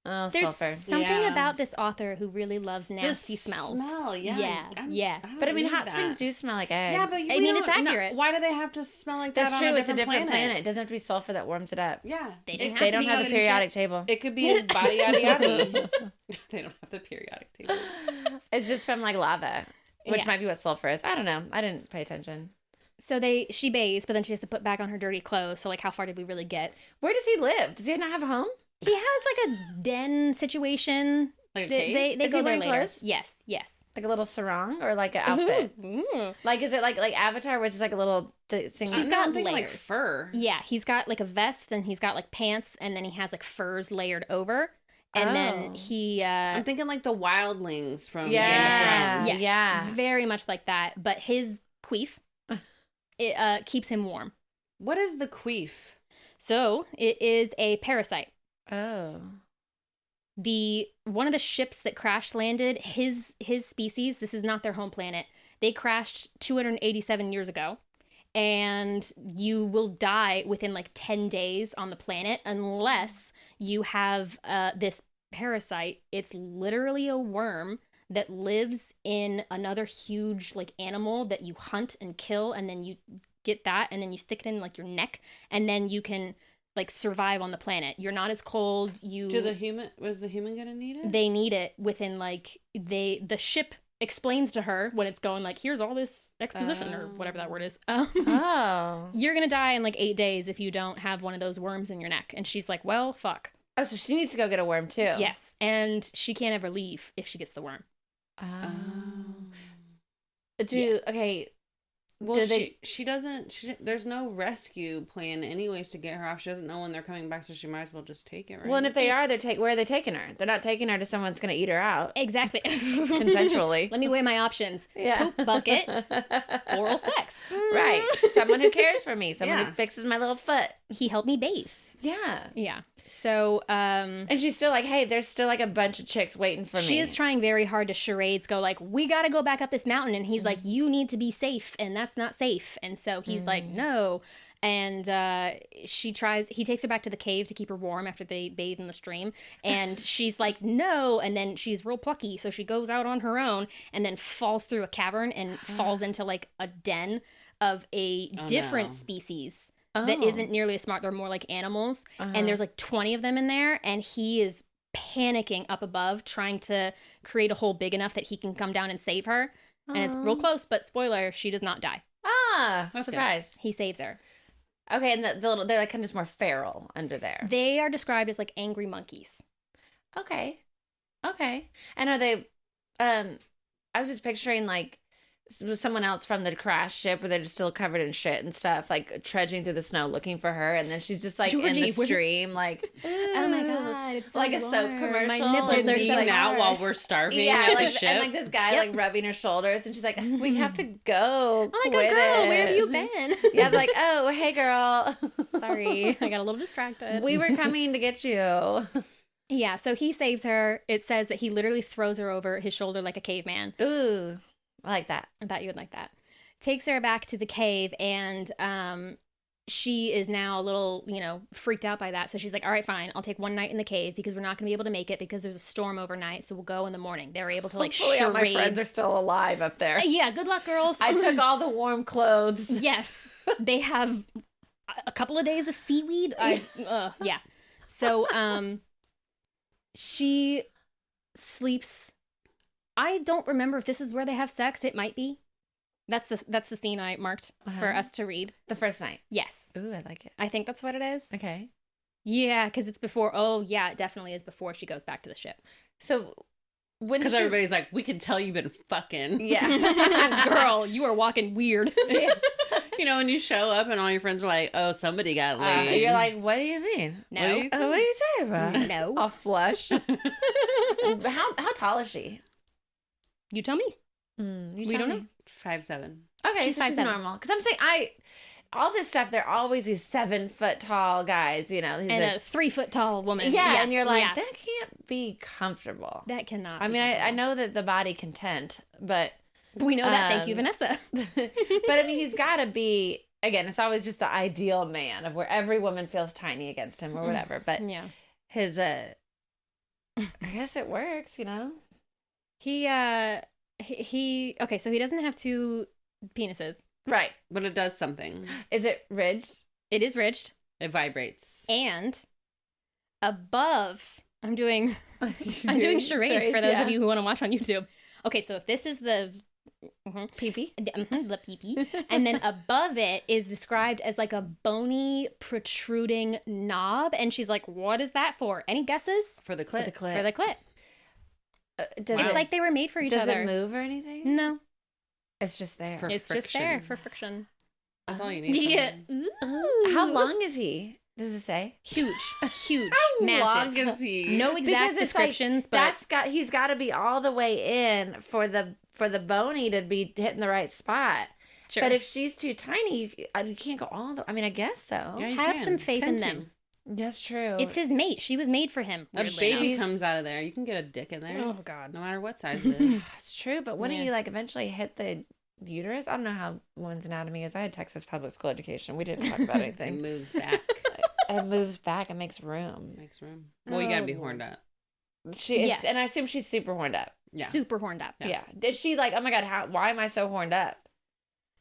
Oh, There's sulfur. something about this author who really loves nasty smells. Yeah. But I mean, hot springs do smell like eggs. Yeah, but I mean, it's accurate. Why do they have to smell like that? That's true. It's a different planet. planet. It doesn't have to be sulfur that warms it up. Yeah, They don't have the periodic table. It could be his body yada yada. They don't have the periodic table. It's just from like lava, which might be what sulfur is. I don't know. I didn't pay attention. So she bathes, but then she has to put back on her dirty clothes. So like, how far did we really get? Where does he live? Does he not have a home? He has like a den situation. Like a cave? They Is go he there wearing later. clothes? Yes. Like a little sarong or like an outfit? Like, is it like Avatar, where it's just like a little thing? She's got like layers. fur. Yeah, he's got like a vest and he's got like pants and then he has like furs layered over. And then he... I'm thinking like the wildlings from Yeah. Game of Thrones. Yes, very much like that. But his queef, it keeps him warm. What is the queef? So it is a parasite. Oh. One of the ships that crash landed, his species, this is not their home planet. They crashed 287 years ago. And you will die within like 10 days on the planet unless you have this parasite. It's literally a worm that lives in another huge like animal that you hunt and kill, and then you get that and then you stick it in like your neck, and then you can like survive on the planet. You're not as cold. Was the human gonna need it? They need it within like the ship explains to her when it's going like, here's all this exposition or whatever that word is. You're gonna die in like 8 days if you don't have one of those worms in your neck. And she's like, well, fuck. Oh, so she needs to go get a worm too. Yes, and she can't ever leave if she gets the worm. Okay. Well, she doesn't. There's no rescue plan anyways to get her off. She doesn't know when they're coming back, so she might as well just take it. Right? Well, and if they are, where are they taking her? They're not taking her to someone that's going to eat her out. Exactly. Consensually. Let me weigh my options. Yeah. Poop bucket, oral sex. Right. Someone who cares for me. Someone who fixes my little foot. He helped me bathe. Yeah. Yeah. So, and she's still like, hey, there's still like a bunch of chicks waiting for me. She is trying very hard to charades go like, we got to go back up this mountain. And he's like, you need to be safe. And that's not safe. And so he's like, no. And he takes her back to the cave to keep her warm after they bathe in the stream. And she's like, no. And then she's real plucky. So she goes out on her own and then falls through a cavern and falls into like a den of a different species. That isn't nearly as smart. They're more like animals. And there's like 20 of them in there. And he is panicking up above, trying to create a hole big enough that he can come down and save her. And it's real close, but spoiler, she does not die. That's surprise. Good. He saves her. Okay, and they're like kind of just more feral under there. They are described as like angry monkeys. Okay. And are they, I was just picturing like someone else from the crash ship where they're just still covered in shit and stuff, like trudging through the snow looking for her, and then she's just like Georgie, in the stream, like, oh my god, it's so like a soap warm. commercial. My nipples are so eating out hard. while we're starving. Yeah, at like the ship. and like this guy like rubbing her shoulders, and she's like, we have to go. Oh my god, girl, where have you been? Yeah, like, oh hey girl, sorry, I got a little distracted. We were coming to get you. Yeah, so he saves her. It says that he literally throws her over his shoulder like a caveman. Ooh, I like that. I thought you would like that. Takes her back to the cave, and she is now a little, freaked out by that. So she's like, all right, fine. I'll take one night in the cave because we're not going to be able to make it because there's a storm overnight. So we'll go in the morning. They were able to Hopefully all my friends are still alive up there. Yeah, good luck, girls. I took all the warm clothes. Yes. They have a couple of days of seaweed. Yeah. So she sleeps. I don't remember if this is where they have sex. It might be. That's the scene I marked for us to read. The first night. Yes. Ooh, I like it. I think that's what it is. Okay. Yeah, because it's before. Oh, yeah, it definitely is before she goes back to the ship. So when because everybody's like, we can tell you've been fucking. Yeah. Girl, you are walking weird. When you show up and all your friends are like, oh, somebody got laid. You're like, what do you mean? No. What are you talking about? No. I'll flush. How tall is she? You tell me. We don't know. 5'7". Okay, She's so she's 5'7". normal. Because I'm saying all this stuff, they're always these 7 foot tall guys, you know. And a 3 foot tall woman. Yeah, and you're like, that can't be comfortable. That cannot. I mean, I know that the body can tent, but we know that. Thank you, Vanessa. but I mean, he's got to be. Again, it's always just the ideal man of where every woman feels tiny against him or whatever. But his, I guess it works, you know. He okay, so he doesn't have 2 penises. Right. But it does something. Is it ridged? It is ridged. It vibrates. And above, I'm doing charades for those of you who want to watch on YouTube. Okay, so if this is the pee-pee, the pee-pee, and then above it is described as like a bony protruding knob, and she's like, what is that for? Any guesses? For the clit. For the clit. It's like they were made for each other. Does it move or anything? No. It's just there. It's just there for friction. That's all you need. Yeah. How long is he? Does it say? Huge. How massive. long is he? No exact descriptions, but he's got to be all the way in for the bony to be hitting the right spot. Sure. But if she's too tiny, you can't go all the. I mean, I guess so. Yeah, have some faith in them. That's true. It's his mate. She was made for him. A baby comes out of there. You can get a dick in there. Oh God. No matter what size it is. That's true. But wouldn't you like eventually hit the uterus? I don't know how women's anatomy is. I had Texas public school education. We didn't talk about anything. It moves back. It moves back and makes room. Well, you gotta be horned up. She is, and I assume she's super horned up. Yeah. Super horned up. Yeah. Did she like, oh my God, why am I so horned up?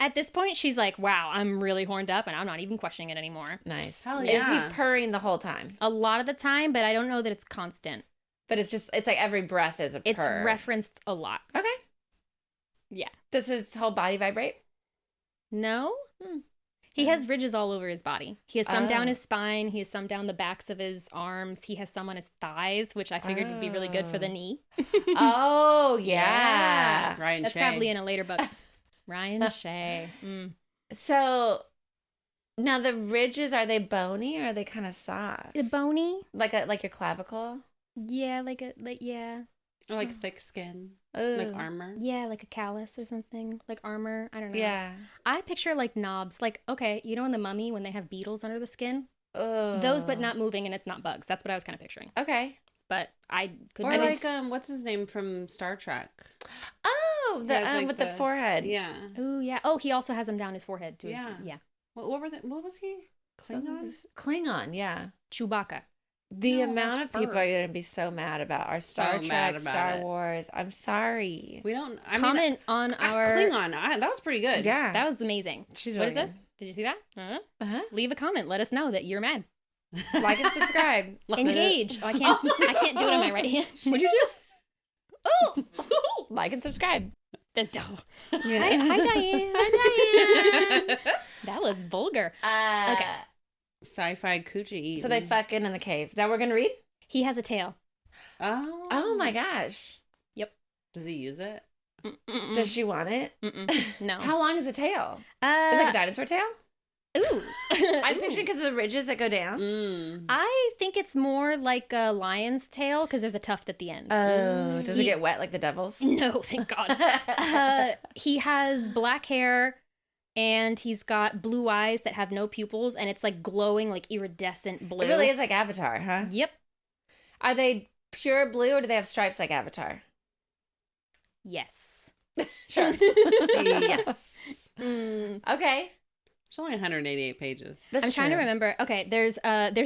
At this point, she's like, wow, I'm really horned up and I'm not even questioning it anymore. Nice. Hell yeah. Is he purring the whole time? A lot of the time, but I don't know that it's constant. But it's like every breath is a purr. It's referenced a lot. Okay. Yeah. Does his whole body vibrate? No. He has ridges all over his body. He has some down his spine. He has some down the backs of his arms. He has some on his thighs, which I figured would be really good for the knee. Oh, yeah. Ryan That's Shea. probably in a later book. Ryan Shea. So now the ridges, are they bony or are they kind of soft? The bony? Like your clavicle? Yeah, yeah. Or like thick skin. Ooh. Like armor. Yeah, like a callus or something. Like armor. I don't know. Yeah. I picture like knobs. Like, okay, you know in The Mummy when they have beetles under the skin? Oh. Those but not moving and it's not bugs. That's what I was kind of picturing. Okay. But I could Or like what's his name from Star Trek? Oh, with the forehead. Yeah. Oh yeah. Oh, he also has them down his forehead too. Yeah. Yeah. What was he? Klingons? Klingon, yeah. Chewbacca. The amount of people are going to be so mad about our Star Trek, Star Wars. I'm sorry. We don't comment on our Klingon. That was pretty good. Yeah, that was amazing. She's what really is this? Did you see that? Leave a comment. Let us know that you're mad. Like and subscribe. Engage. Oh, I can't do it on my right hand. What'd you do? Oh, like and subscribe. Hi, Diane. Hi, Diane. That was vulgar. Okay. Sci-fi coochie eating. So they fucking in the cave. That we're gonna read? He has a tail. Oh my gosh. Yep. Does he use it? Does she want it? No. How long is a tail? Is it like a dinosaur tail? Ooh. I'm picturing because of the ridges that go down. I think it's more like a lion's tail because there's a tuft at the end. Oh, does it get wet like the devil's? No, thank God. He has black hair and he's got blue eyes that have no pupils and it's like glowing like iridescent blue. It really is like Avatar, huh? Yep. Are they pure blue or do they have stripes like Avatar? Yes. Sure. Yes. Okay. It's only 188 pages. I'm trying to remember. Okay, there's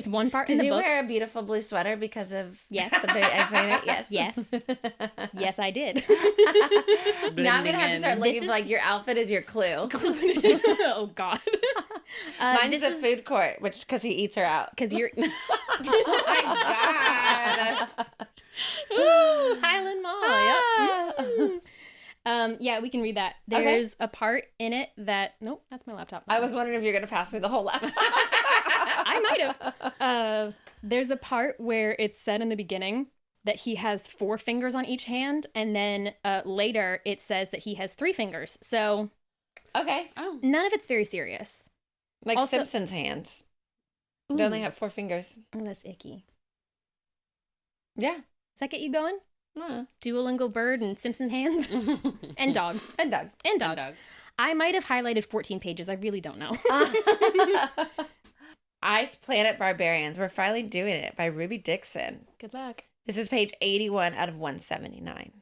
one part in the book. Did you wear a beautiful blue sweater because of yes the big X-rated? Yes. Yes. Yes, I did. Now I'm gonna have to start looking for like your outfit is your clue. Oh God. Mine's a food court, which because he eats her out. Because you're. Oh my God. Highland Mall. Yep. Yeah, we can read that. There's a part in it that that's my laptop. I was wondering if you're gonna pass me the whole laptop. I might have. There's a part where it's said in the beginning that he has 4 fingers on each hand, and then later it says that he has 3 fingers. So, okay. Oh, none of it's very serious. Like Also, Simpsons' hands. Don't they have 4 fingers? Oh, that's icky. Yeah. Does that get you going? Duolingo bird and Simpson hands. And dogs. And dogs. And dogs. I might have highlighted 14 pages. I really don't know. Ice Planet Barbarians. We're finally doing it by Ruby Dixon. Good luck. This is page 81 out of 179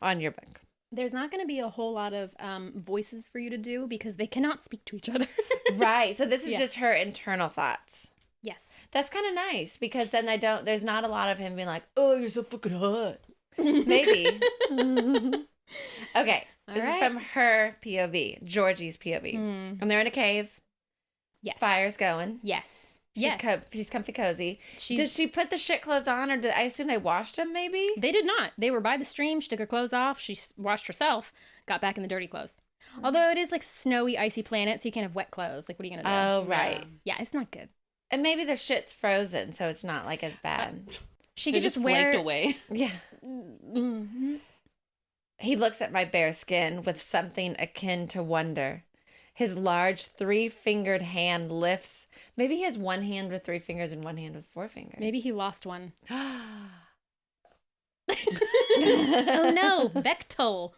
on your book. There's not going to be a whole lot of voices for you to do because they cannot speak to each other. Right. So this is just her internal thoughts. Yes. That's kind of nice because then there's not a lot of him being like, oh, you're so fucking hot. Maybe. Okay. This is from her POV, Georgie's POV. And they're in a cave. Yes. Fire's going. Yes. She's comfy cozy. Did she put the shit clothes on, or I assume they washed them, maybe? They did not. They were by the stream. She took her clothes off. She washed herself, got back in the dirty clothes. Although it is like snowy, icy planet, so you can't have wet clothes. Like, what are you going to do? Oh, right. Yeah, it's not good. And maybe the shit's frozen, so it's not like as bad. She could just wear it away. Yeah. Mm-hmm. He looks at my bare skin with something akin to wonder. His large 3-fingered hand lifts. Maybe he has one hand with 3 fingers and one hand with 4 fingers. Maybe he lost one. Oh no, Vektal.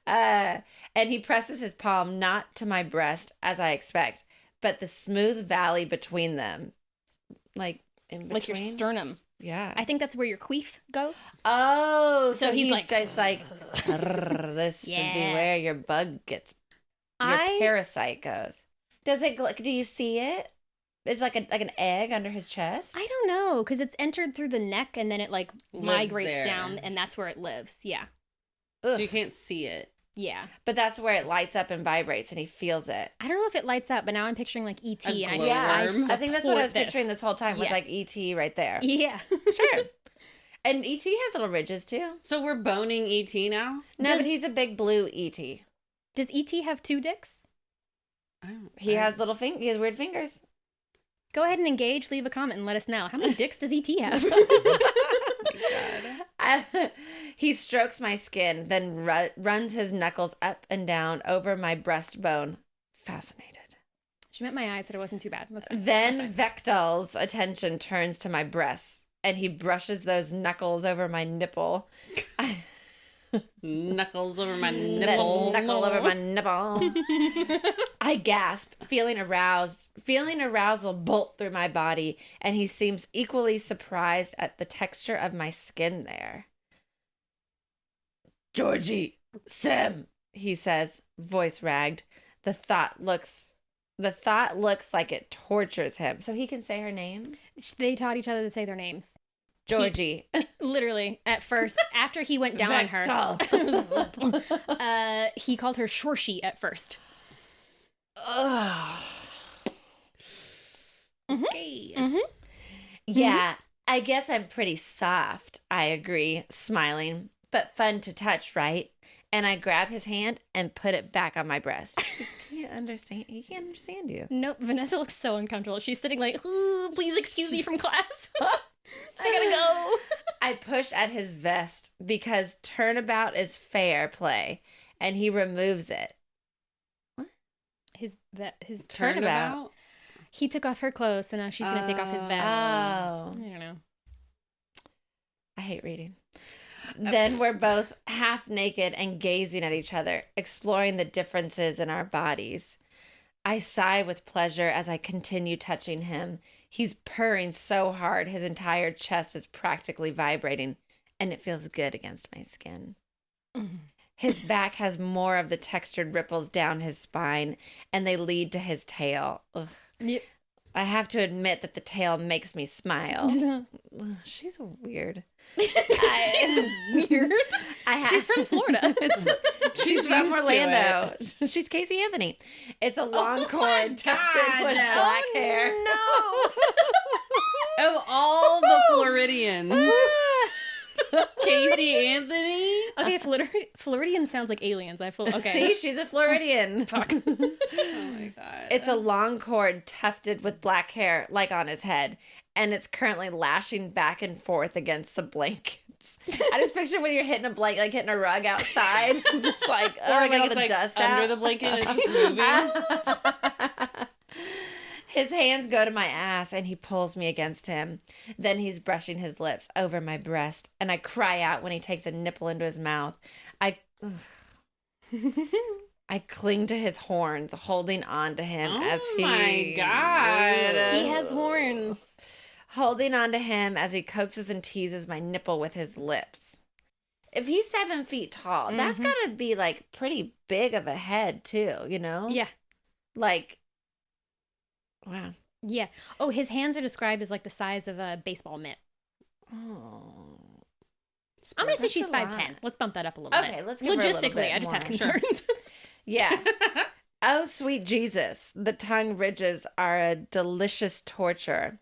And he presses his palm not to my breast, as I expect, but the smooth valley between them. Like in between? Like your sternum. Yeah. I think that's where your queef goes. Oh, so he's like, just like, this should be where your bug gets, your parasite goes. Does it, do you see it? It's like an egg under his chest? I don't know, because it's entered through the neck and then it like migrates there. Down and that's where it lives. Yeah. So you can't see it. Yeah. But that's where it lights up and vibrates and he feels it. I don't know if it has up, but now I'm picturing like E.T. And I think that's what I was picturing this whole time, was like E.T. right there. Yeah. Sure. And E.T. has little ridges too. So we're boning E.T. now? No, but he's a big blue E.T. Does E.T. have 2 dicks? He has little he has weird fingers. Go ahead and engage, leave a comment, and let us know. How many dicks does E.T. have? He strokes my skin, then runs his knuckles up and down over my breastbone. Fascinated. She meant my eyes, said it wasn't too bad. Then Vektal's attention turns to my breasts, and he brushes those knuckles over my nipple. Knuckles over my nipple. Knuckle over my nipple. I gasp, feeling arousal bolt through my body, and he seems equally surprised at the texture of my skin there. Georgie, Sam, he says, voice ragged. The thought looks like it tortures him. So he can say her name? They taught each other to say their names. Georgie. Literally, at first, after he went down on her, he called her Shorshi at first. Ugh. Okay. Mm-hmm. Yeah, I guess I'm pretty soft, I agree, smiling. But fun to touch, right? And I grab his hand and put it back on my breast. He can't understand you. Nope, Vanessa looks so uncomfortable. She's sitting like, please excuse me from class. I gotta go. I push at his vest because turnabout is fair play, and he removes it. What? His turnabout? He took off her clothes, so now she's gonna take off his vest. Oh. I don't know. I hate reading. Then we're both half naked and gazing at each other, exploring the differences in our bodies. I sigh with pleasure as I continue touching him. He's purring so hard, his entire chest is practically vibrating, and it feels good against my skin. Mm-hmm. His back has more of the textured ripples down his spine, and they lead to his tail. Ugh. Yep. I have to admit that the tail makes me smile. She's weird. She's weird. She's from Florida. She's from Orlando. She's Casey Anthony. It's a long cord tufted with black hair. No. Of all the Floridians. Casey Anthony? Okay, Floridian sounds like aliens. Okay. See, she's a Floridian. Fuck. Oh my god. It's a long cord tufted with black hair, like on his head, and it's currently lashing back and forth against the blankets. I just picture when you're hitting a blanket, like hitting a rug outside, just like, or get all it's the like dust under out. the blanket and it's just moving. His hands go to my ass and he pulls me against him. Then he's brushing his lips over my breast and I cry out when he takes a nipple into his mouth. I cling to his horns, holding on to him as he... Oh my God. He has horns. Holding on to him as he coaxes and teases my nipple with his lips. If he's 7 feet tall, that's gotta be, like, pretty big of a head, too, you know? Yeah. Like, wow. Yeah. Oh, his hands are described as, like, the size of a baseball mitt. Oh. I'm going to say she's 5'10". Let's bump that up a little bit. Okay, let's give her a little bit Logistically, I just have concerns. Yeah. Oh, sweet Jesus. The tongue ridges are a delicious torture.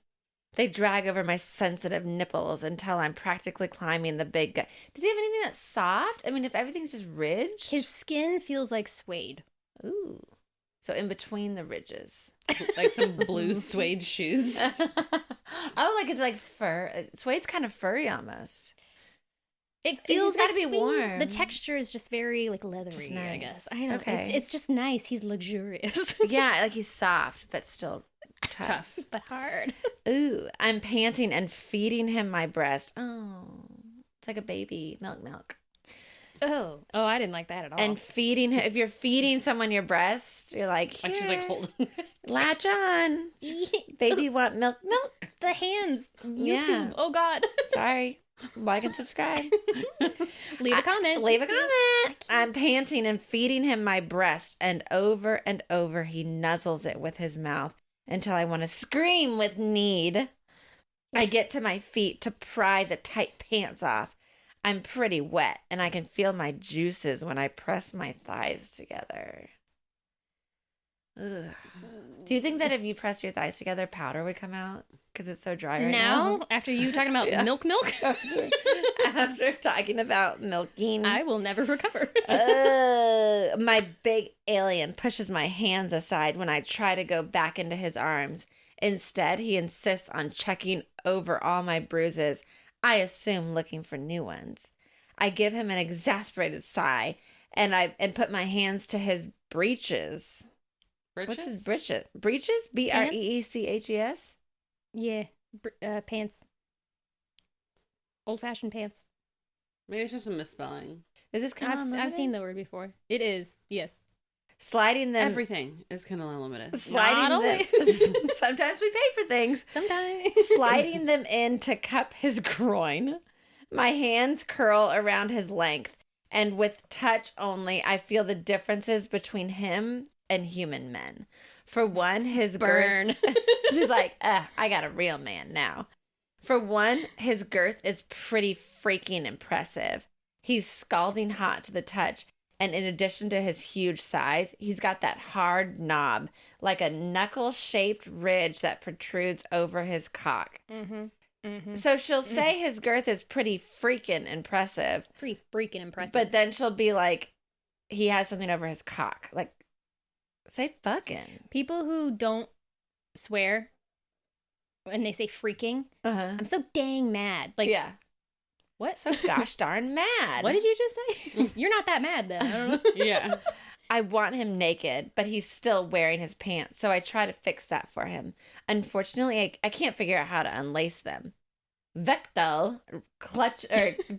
They drag over my sensitive nipples until I'm practically climbing the big guy. Does he have anything that's soft? I mean, if everything's just ridged. His skin feels like suede. Ooh. So in between the ridges. Like some blue suede shoes. Oh, like it's like fur. Suede's kind of furry almost. It feels gotta like be warm. The texture is just very like leathery, Just nice. I guess. I don't know. Okay. It's just nice. He's luxurious. Yeah, like he's soft, but still tough. But hard. Ooh, I'm panting and feeding him my breast. Oh, it's like a baby. Milk. Oh, I didn't like that at all. And feeding him. If you're feeding someone your breast, you're like, Like she's like holding. latch on. Baby want milk. The hands. YouTube. Yeah. Oh, God. Sorry. Like and subscribe. Leave a comment. Leave a comment. I'm panting and feeding him my breast, and over he nuzzles it with his mouth until I want to scream with need. I get to my feet to pry the tight pants off. I'm pretty wet, and I can feel my juices when I press my thighs together. Ugh. Do you think that if you press your thighs together, powder would come out? Because it's so dry right now? After you talking about milk? After talking about milking. I will never recover. My big alien pushes my hands aside when I try to go back into his arms. Instead, he insists on checking over all my bruises, I assume looking for new ones. I give him an exasperated sigh and put my hands to his breeches. What's his breeches? Breeches? Breeches? Yeah. Pants. Old-fashioned pants. Maybe it's just a misspelling. Is this kind of unlimited? I've seen the word before. It is, yes. Sliding them. Everything is kind of unlimited. Sliding them. Sometimes we pay for things. Sometimes. Sliding them in to cup his groin. My hands curl around his length, and with touch only, I feel the differences between him and human men. For one, his girth. She's like, I got a real man now. For one, his girth is pretty freaking impressive. He's scalding hot to the touch. And in addition to his huge size, he's got that hard knob, like a knuckle-shaped ridge that protrudes over his cock. Mm-hmm. Mm-hmm. So she'll say his girth is pretty freaking impressive. Pretty freaking impressive. But then she'll be like, he has something over his cock. Like, say fucking. People who don't swear when they say freaking, I'm so dang mad. Like, yeah. What? So gosh darn mad. What did you just say? You're not that mad then. I don't know. Yeah. I want him naked, but he's still wearing his pants, so I try to fix that for him. Unfortunately, I can't figure out how to unlace them. Vektal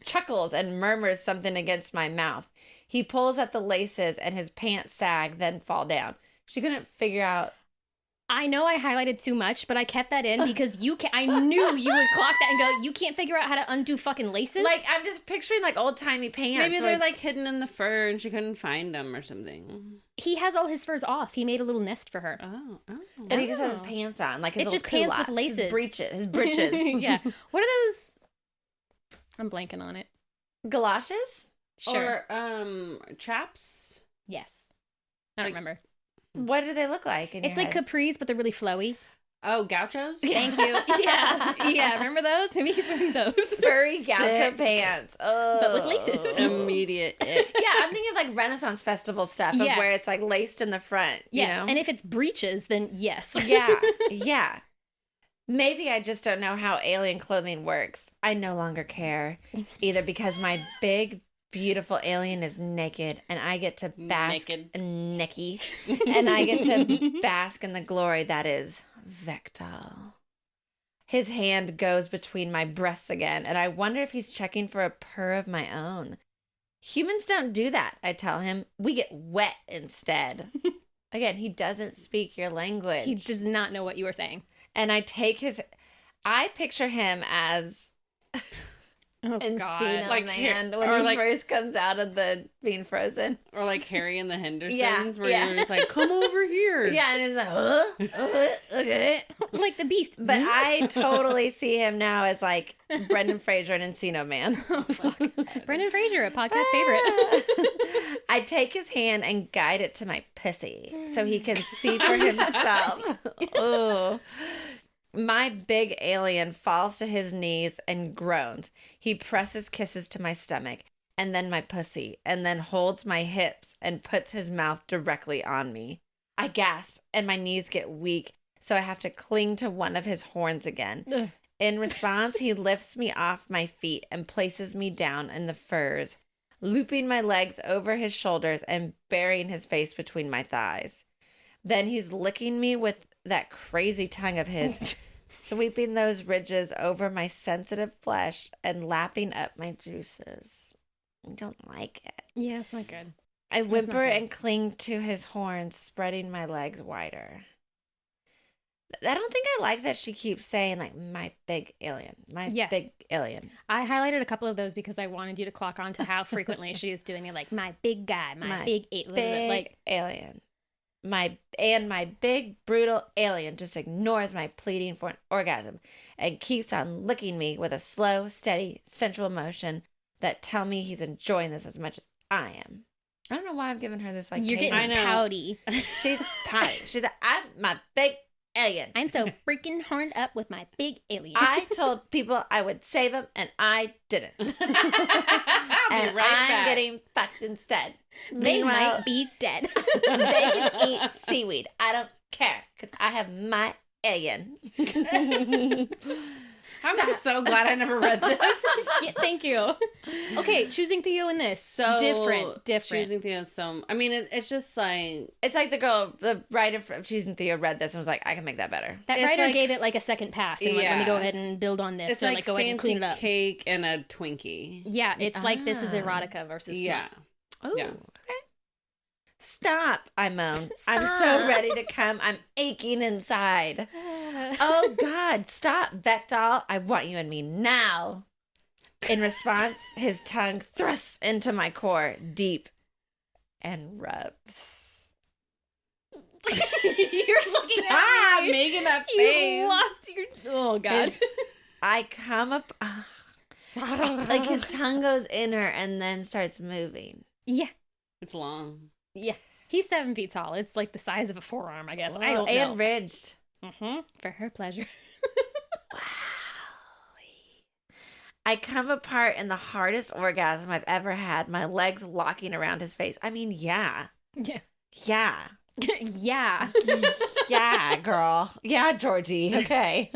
chuckles and murmurs something against my mouth. He pulls at the laces and his pants sag, then fall down. She couldn't figure out. I know I highlighted too much, but I kept that in because I knew you would clock that and go, you can't figure out how to undo fucking laces? Like, I'm just picturing, like, old-timey pants. Maybe they're, like, hidden in the fur and she couldn't find them or something. He has all his furs off. He made a little nest for her. Oh. And he just has his pants on. Like, his it's little just pants culottes, with laces. His breeches. Yeah. What are those? I'm blanking on it. Galoshes? Sure. Or, chaps? Yes. I don't remember. What do they look like? It's like capris, but they're really flowy. Oh, gauchos? Thank you. Yeah. Remember those? Maybe he's wearing those. Furry gaucho pants. Oh. But with laces. Immediate ick. Yeah, I'm thinking of like Renaissance Festival stuff of where it's like laced in the front. Yes. You know? And if it's breeches, then yes. Yeah. Maybe I just don't know how alien clothing works. I no longer care. Either because my big, beautiful alien is naked and I get to bask and I get to bask in the glory that is Vektal. His hand goes between my breasts again, and I wonder if he's checking for a purr of my own. Humans don't do that, I tell him. We get wet instead. Again, he doesn't speak your language. He does not know what you were saying. And I picture him as Encino like Man when he first comes out of the being frozen. Or like Harry and the Hendersons, where you're just like, come over here. Yeah, and it's like, okay. Like the Beast. But I totally see him now as like Brendan Fraser and Encino Man. Oh, fuck. Brendan Fraser, a podcast favorite. I take his hand and guide it to my pussy so he can see for himself. Oh. My big alien falls to his knees and groans. He presses kisses to my stomach and then my pussy and then holds my hips and puts his mouth directly on me. I gasp and my knees get weak, so I have to cling to one of his horns again. Ugh. In response, he lifts me off my feet and places me down in the furs, looping my legs over his shoulders and burying his face between my thighs. Then he's licking me with that crazy tongue of his, sweeping those ridges over my sensitive flesh and lapping up my juices. I don't like it. Yeah, it's not good. I whimper and cling to his horns, spreading my legs wider. I don't think I like that she keeps saying, like, my big alien. Big alien. I highlighted a couple of those because I wanted you to clock on to how frequently she is doing it, like, my big guy, my big alien. Like, alien. My big, brutal alien just ignores my pleading for an orgasm and keeps on licking me with a slow, steady, sensual motion that tell me he's enjoying this as much as I am. I don't know why I've given her this, like, you're getting pouty. She's pouty. She's like, I'm my big alien. I'm so freaking horned up with my big alien. I told people I would save them, and I didn't. And I'm getting fucked instead. They might be dead. They can eat seaweed. I don't care, because I have my alien. I'm so glad I never read this. Yeah, thank you. Okay, choosing Theo in this. So different. Choosing Theo I mean, it's just like... It's like the writer of Choosing Theo read this and was like, I can make that better. That writer gave it like a second pass and let me go ahead and build on this. It's like go ahead and clean it up. Cake and a Twinkie. Yeah, it's like this is erotica versus... Yeah. Oh, yeah. Okay. Stop, I moan. I'm so ready to come. I'm aching inside. Oh, God, stop, Vektal. I want you in me now. In response, his tongue thrusts into my core deep and rubs. You're looking at me. Making that face. You lost your... Oh, God. I come up... like his tongue goes in her and then starts moving. Yeah. It's long. Yeah. He's 7 feet tall. It's like the size of a forearm, I guess. Whoa, I don't know. And ridged. Mm-hmm. For her pleasure. Wow. I come apart in the hardest orgasm I've ever had, my legs locking around his face. I mean, yeah. Yeah. Yeah. Yeah. Yeah, girl. Yeah, Georgie. Okay.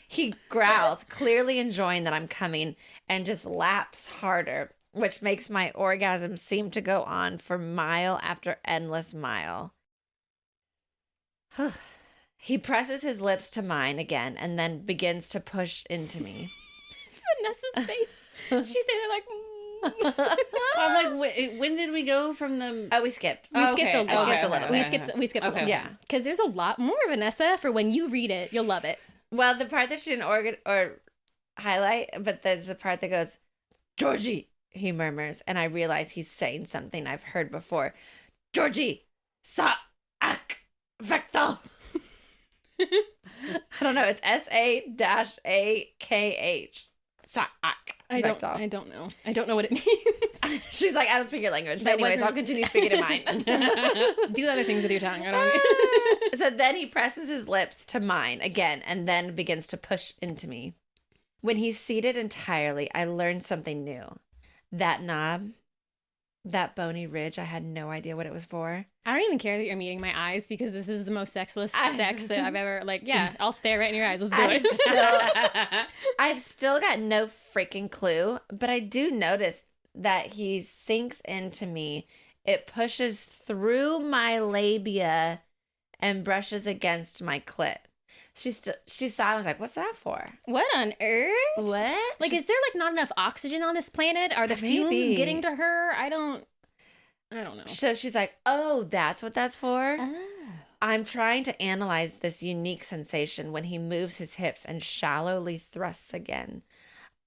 He growls, clearly enjoying that I'm coming, and just laps harder, which makes my orgasm seem to go on for mile after endless mile. He presses his lips to mine again and then begins to push into me. Vanessa's face. She's there like... I'm like, when did we go from the... Oh, we skipped. We skipped a little. We skipped a little. Yeah. Because there's a lot more, Vanessa. For when you read it, you'll love it. Well, the part that she didn't or highlight, but there's the part that goes, Georgie, he murmurs, and I realize he's saying something I've heard before. Georgie, sa-ak, Vektal. I don't know. It's S-A-A-K-H. Sa-ak. I don't know. I don't know what it means. She's like, I don't speak your language. But anyways, I'll continue speaking in mine. Do other things with your tongue. I don't So then he presses his lips to mine again and then begins to push into me. When he's seated entirely, I learn something new. That knob, that bony ridge, I had no idea what it was for. I don't even care that you're meeting my eyes because this is the most sexless sex that I've ever, yeah, I'll stare right in your eyes. Let's do it. I've still got no freaking clue, but I do notice that he sinks into me. It pushes through my labia and brushes against my clit. She saw and was like, what's that for? What on earth? What? Like, is there like not enough oxygen on this planet? Are the fumes getting to her? I don't know. So she's like, oh, that's what that's for? Oh. I'm trying to analyze this unique sensation when he moves his hips and shallowly thrusts again.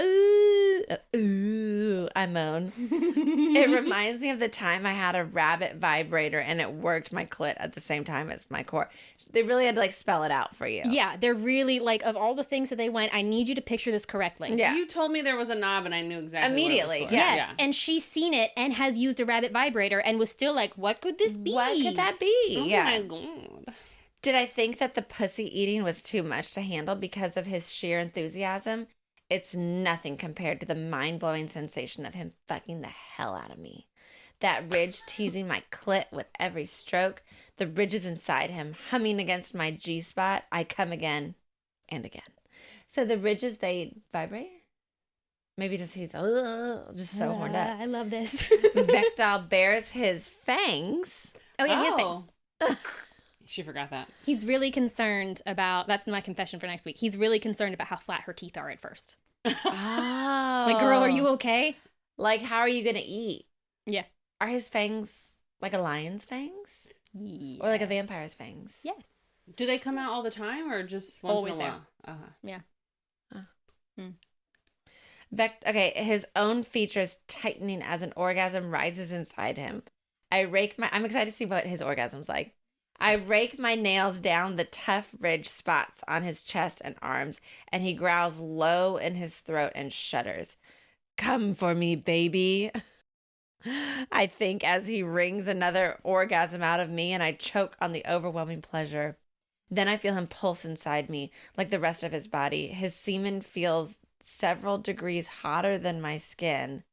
Ooh, ooh, I moan. It reminds me of the time I had a rabbit vibrator and it worked my clit at the same time as my core. They really had to like spell it out for you. Yeah, they're really like, of all the things that they went, I need you to picture this correctly. Yeah. You told me there was a knob and I knew exactly immediately. What it was for. Yes, yeah. And she's seen it and has used a rabbit vibrator and was still like, what could this be? What could that be? Oh yeah. my God. Did I think that the pussy eating was too much to handle because of his sheer enthusiasm? It's nothing compared to the mind-blowing sensation of him fucking the hell out of me. That ridge teasing my clit with every stroke, the ridges inside him humming against my G-spot. I come again and again. So the ridges, they vibrate? Maybe just he's just so horned up. I love this. Vektal bears his fangs. Oh, yeah, he has fangs. She forgot that. He's really concerned about, that's my confession for next week. He's really concerned about how flat her teeth are at first. Oh. Like, girl, are you okay? Like, how are you going to eat? Yeah. Are his fangs like a lion's fangs? Yes. Or like a vampire's fangs? Yes. Do they come out all the time or just once Always in a while? Yeah. Okay, his own features tightening as an orgasm rises inside him. I'm excited to see what his orgasm's like. I rake my nails down the tough ridge spots on his chest and arms, and he growls low in his throat and shudders. Come for me, baby. I think as he wrings another orgasm out of me, and I choke on the overwhelming pleasure. Then I feel him pulse inside me, like the rest of his body. His semen feels several degrees hotter than my skin,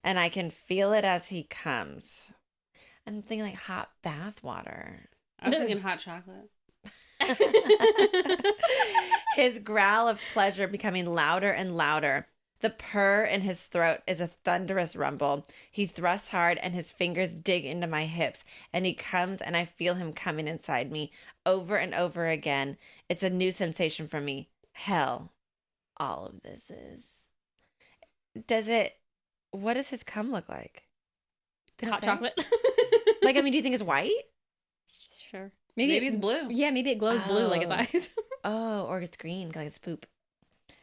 and I can feel it as he comes. I'm thinking like hot bath water. I was thinking hot chocolate. His growl of pleasure becoming louder and louder. The purr in his throat is a thunderous rumble. He thrusts hard and his fingers dig into my hips, and he comes and I feel him coming inside me over and over again. It's a new sensation for me. Hell, all of this is. What does his cum look like? Hot chocolate. Like, I mean, do you think it's white? Sure. Maybe it's blue. Yeah, maybe it glows blue like his eyes. Oh, or it's green like it's poop.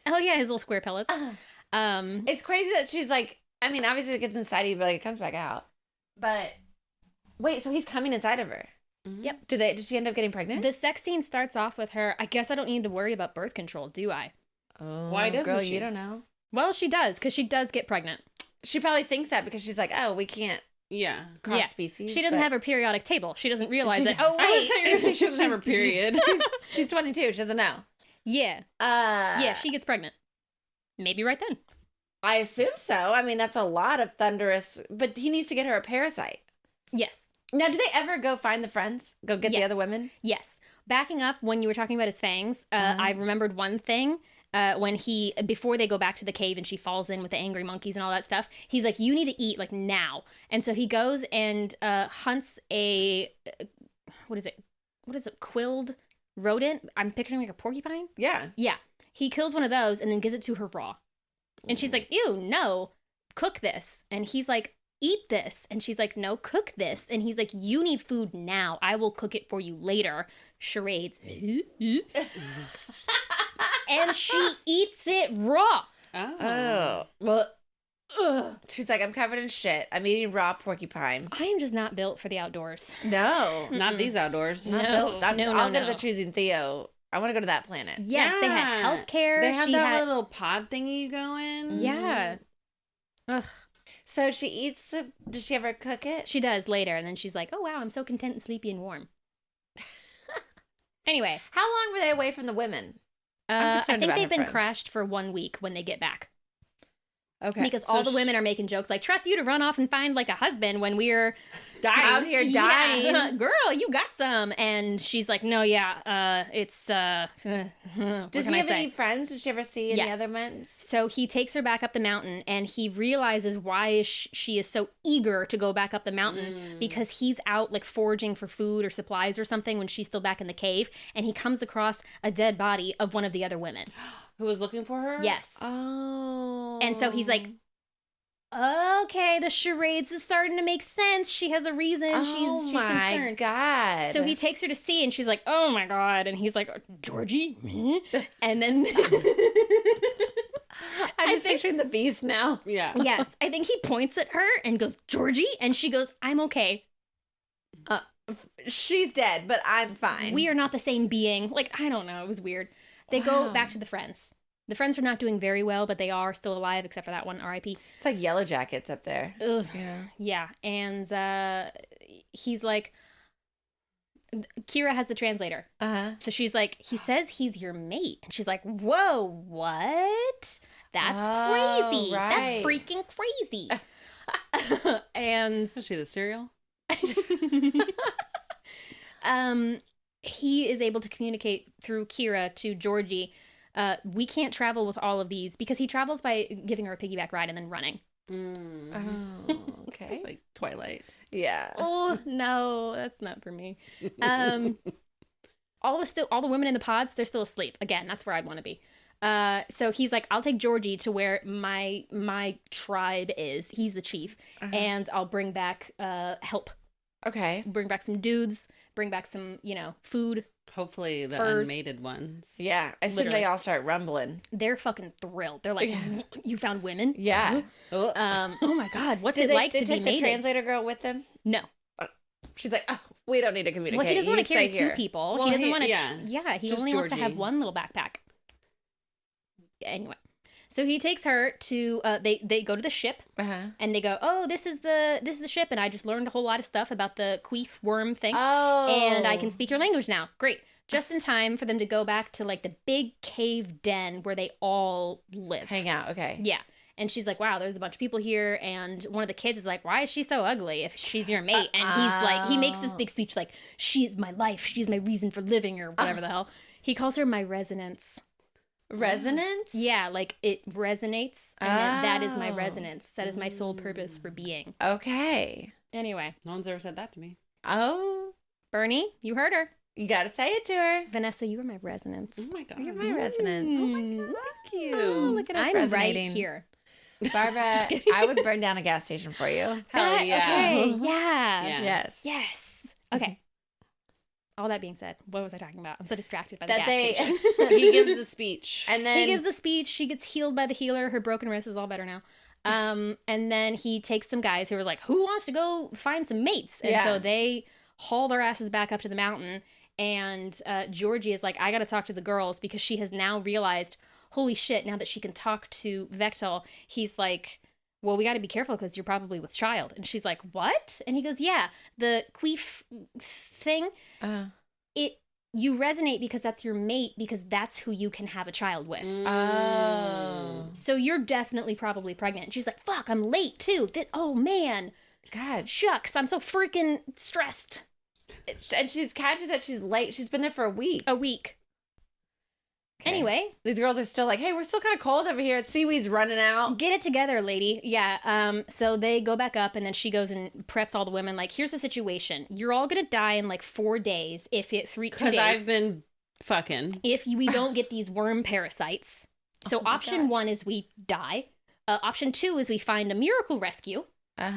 Oh yeah, his little square pellets. It's crazy that she's like, I mean, obviously it gets inside you, but like it comes back out. But wait, so he's coming inside of her. Mm-hmm. Yep. Did she end up getting pregnant? The sex scene starts off with her, I guess I don't need to worry about birth control, do I? Oh, why doesn't girl, she? You don't know. Well, she does, because she does get pregnant. She probably thinks that because she's like, oh, we can't cross species. She doesn't have her periodic table. She doesn't realize that. Oh, wait. She doesn't have her period. She's 22. She doesn't know. Yeah. Yeah, she gets pregnant. Maybe right then. I assume so. I mean, that's a lot of thunderous, but he needs to get her a parasite. Yes. Now, do they ever go find the friends? Go get the other women? Yes. Backing up, when you were talking about his fangs, I remembered one thing. When before they go back to the cave and she falls in with the angry monkeys and all that stuff, he's like, you need to eat, like, now. And so he goes and hunts a, what is it, quilled rodent? I'm picturing like a porcupine? Yeah. Yeah. He kills one of those and then gives it to her raw. And she's like, ew, no, cook this. And he's like, eat this. And she's like, no, cook this. And he's like, you need food now. I will cook it for you later. Charades. And she eats it raw. Oh. Well, she's like, I'm covered in shit. I'm eating raw porcupine. I am just not built for the outdoors. No. Not these outdoors. No. I'll go to the Choosing Theo. I want to go to that planet. Yes, they had healthcare. They had little pod thingy you go in. Yeah. Ugh. So she eats does she ever cook it? She does later, and then she's like, oh wow, I'm so content and sleepy and warm. Anyway. How long were they away from the women? I think they've been crashed for 1 week when they get back. Okay. Because all the women are making jokes like, trust you to run off and find like a husband when we're out here dying. Yeah. Girl, you got some. And she's like, no, it's Does he have any friends? Did she ever see any other men? So he takes her back up the mountain, and he realizes why she is so eager to go back up the mountain, because he's out like foraging for food or supplies or something when she's still back in the cave, and he comes across a dead body of one of the other women. Who was looking for her? Yes. Oh. And so he's like, okay, the charades is starting to make sense. She has a reason. Oh she's my concerned. God. So he takes her to see, and she's like, oh my God. And he's like, Georgie? And then... I'm just picturing the beast now. Yeah. Yes. I think he points at her and goes, Georgie? And she goes, I'm okay. She's dead, but I'm fine. We are not the same being. Like, I don't know. It was weird. They go back to the friends. The friends are not doing very well, but they are still alive, except for that one, R.I.P. It's like Yellow Jackets up there. Ugh. Yeah. And he's like, Kira has the translator. So she's like, he says he's your mate. And she's like, whoa, what? That's crazy. Right. That's freaking crazy. And Is she the cereal? he is able to communicate through Kira to Georgie. We can't travel with all of these because he travels by giving her a piggyback ride and then running. Oh, okay. It's like Twilight. Yeah. Oh no, that's not for me. All the women in the pods, they're still asleep. Again, that's where I'd want to be. So he's like, I'll take Georgie to where my tribe is. He's the chief, and I'll bring back help. Okay. Bring back some dudes. Bring back some food. Hopefully the furs. unmated ones. Yeah. As soon as they all start rumbling. They're fucking thrilled. They're like, you found women? Yeah. Oh my God, what's it like to be mated? Did they take the translator girl with them? No. She's like, oh, we don't need to communicate. Well, he doesn't want to carry two people. Well, he doesn't want to. yeah. He Just only wants to have Georgie. one little backpack. Anyway, so he takes her to. They go to the ship, and they go, oh, this is the ship, and I just learned a whole lot of stuff about the queef worm thing. Oh. And I can speak your language now. Great. Just in time for them to go back to like the big cave den where they all live. Hang out. Okay. Yeah. And she's like, wow, there's a bunch of people here. And one of the kids is like, why is she so ugly if she's your mate? And he's like, he makes this big speech like, she is my life. She is my reason for living, or whatever the hell. He calls her my resonance. Resonance? Yeah, like it resonates. And that is my resonance. That is my sole purpose for being. Okay. Anyway. No one's ever said that to me. Oh. Bernie, you heard her. You got to say it to her. Vanessa, you are my resonance. Oh my God. You're my resonance. Oh my God. Thank you. Oh, look at us I'm resonating. right here. Barbara, I would burn down a gas station for you. Hell yeah. Okay, yeah. Yes. Yes. Okay. All that being said, what was I talking about? I'm so distracted by the That gas station. He gives the speech. And then He gives the speech. She gets healed by the healer. Her broken wrist is all better now. And then he takes some guys who are like, who wants to go find some mates? And so they haul their asses back up to the mountain. And Georgie is like, I got to talk to the girls, because she has now realized, holy shit, now that she can talk to Vektal, he's like, well, we got to be careful because you're probably with child. And she's like, what? And he goes, yeah, the queef thing, you resonate because that's your mate, because that's who you can have a child with. Oh. So you're definitely probably pregnant. She's like, fuck, I'm late too. Oh man. God. Shucks, I'm so freaking stressed. And she catches that she's late. She's been there for a week. Okay. Anyway. These girls are still like, hey, we're still kind of cold over here. Seaweed's running out. Get it together, lady. Yeah. So they go back up, and then she goes and preps all the women. Like, here's the situation. You're all going to die in like 4 days. 2 days. Because I've been fucking. If we don't get these worm parasites. So option 1 is we die. Option 2 is we find a miracle rescue.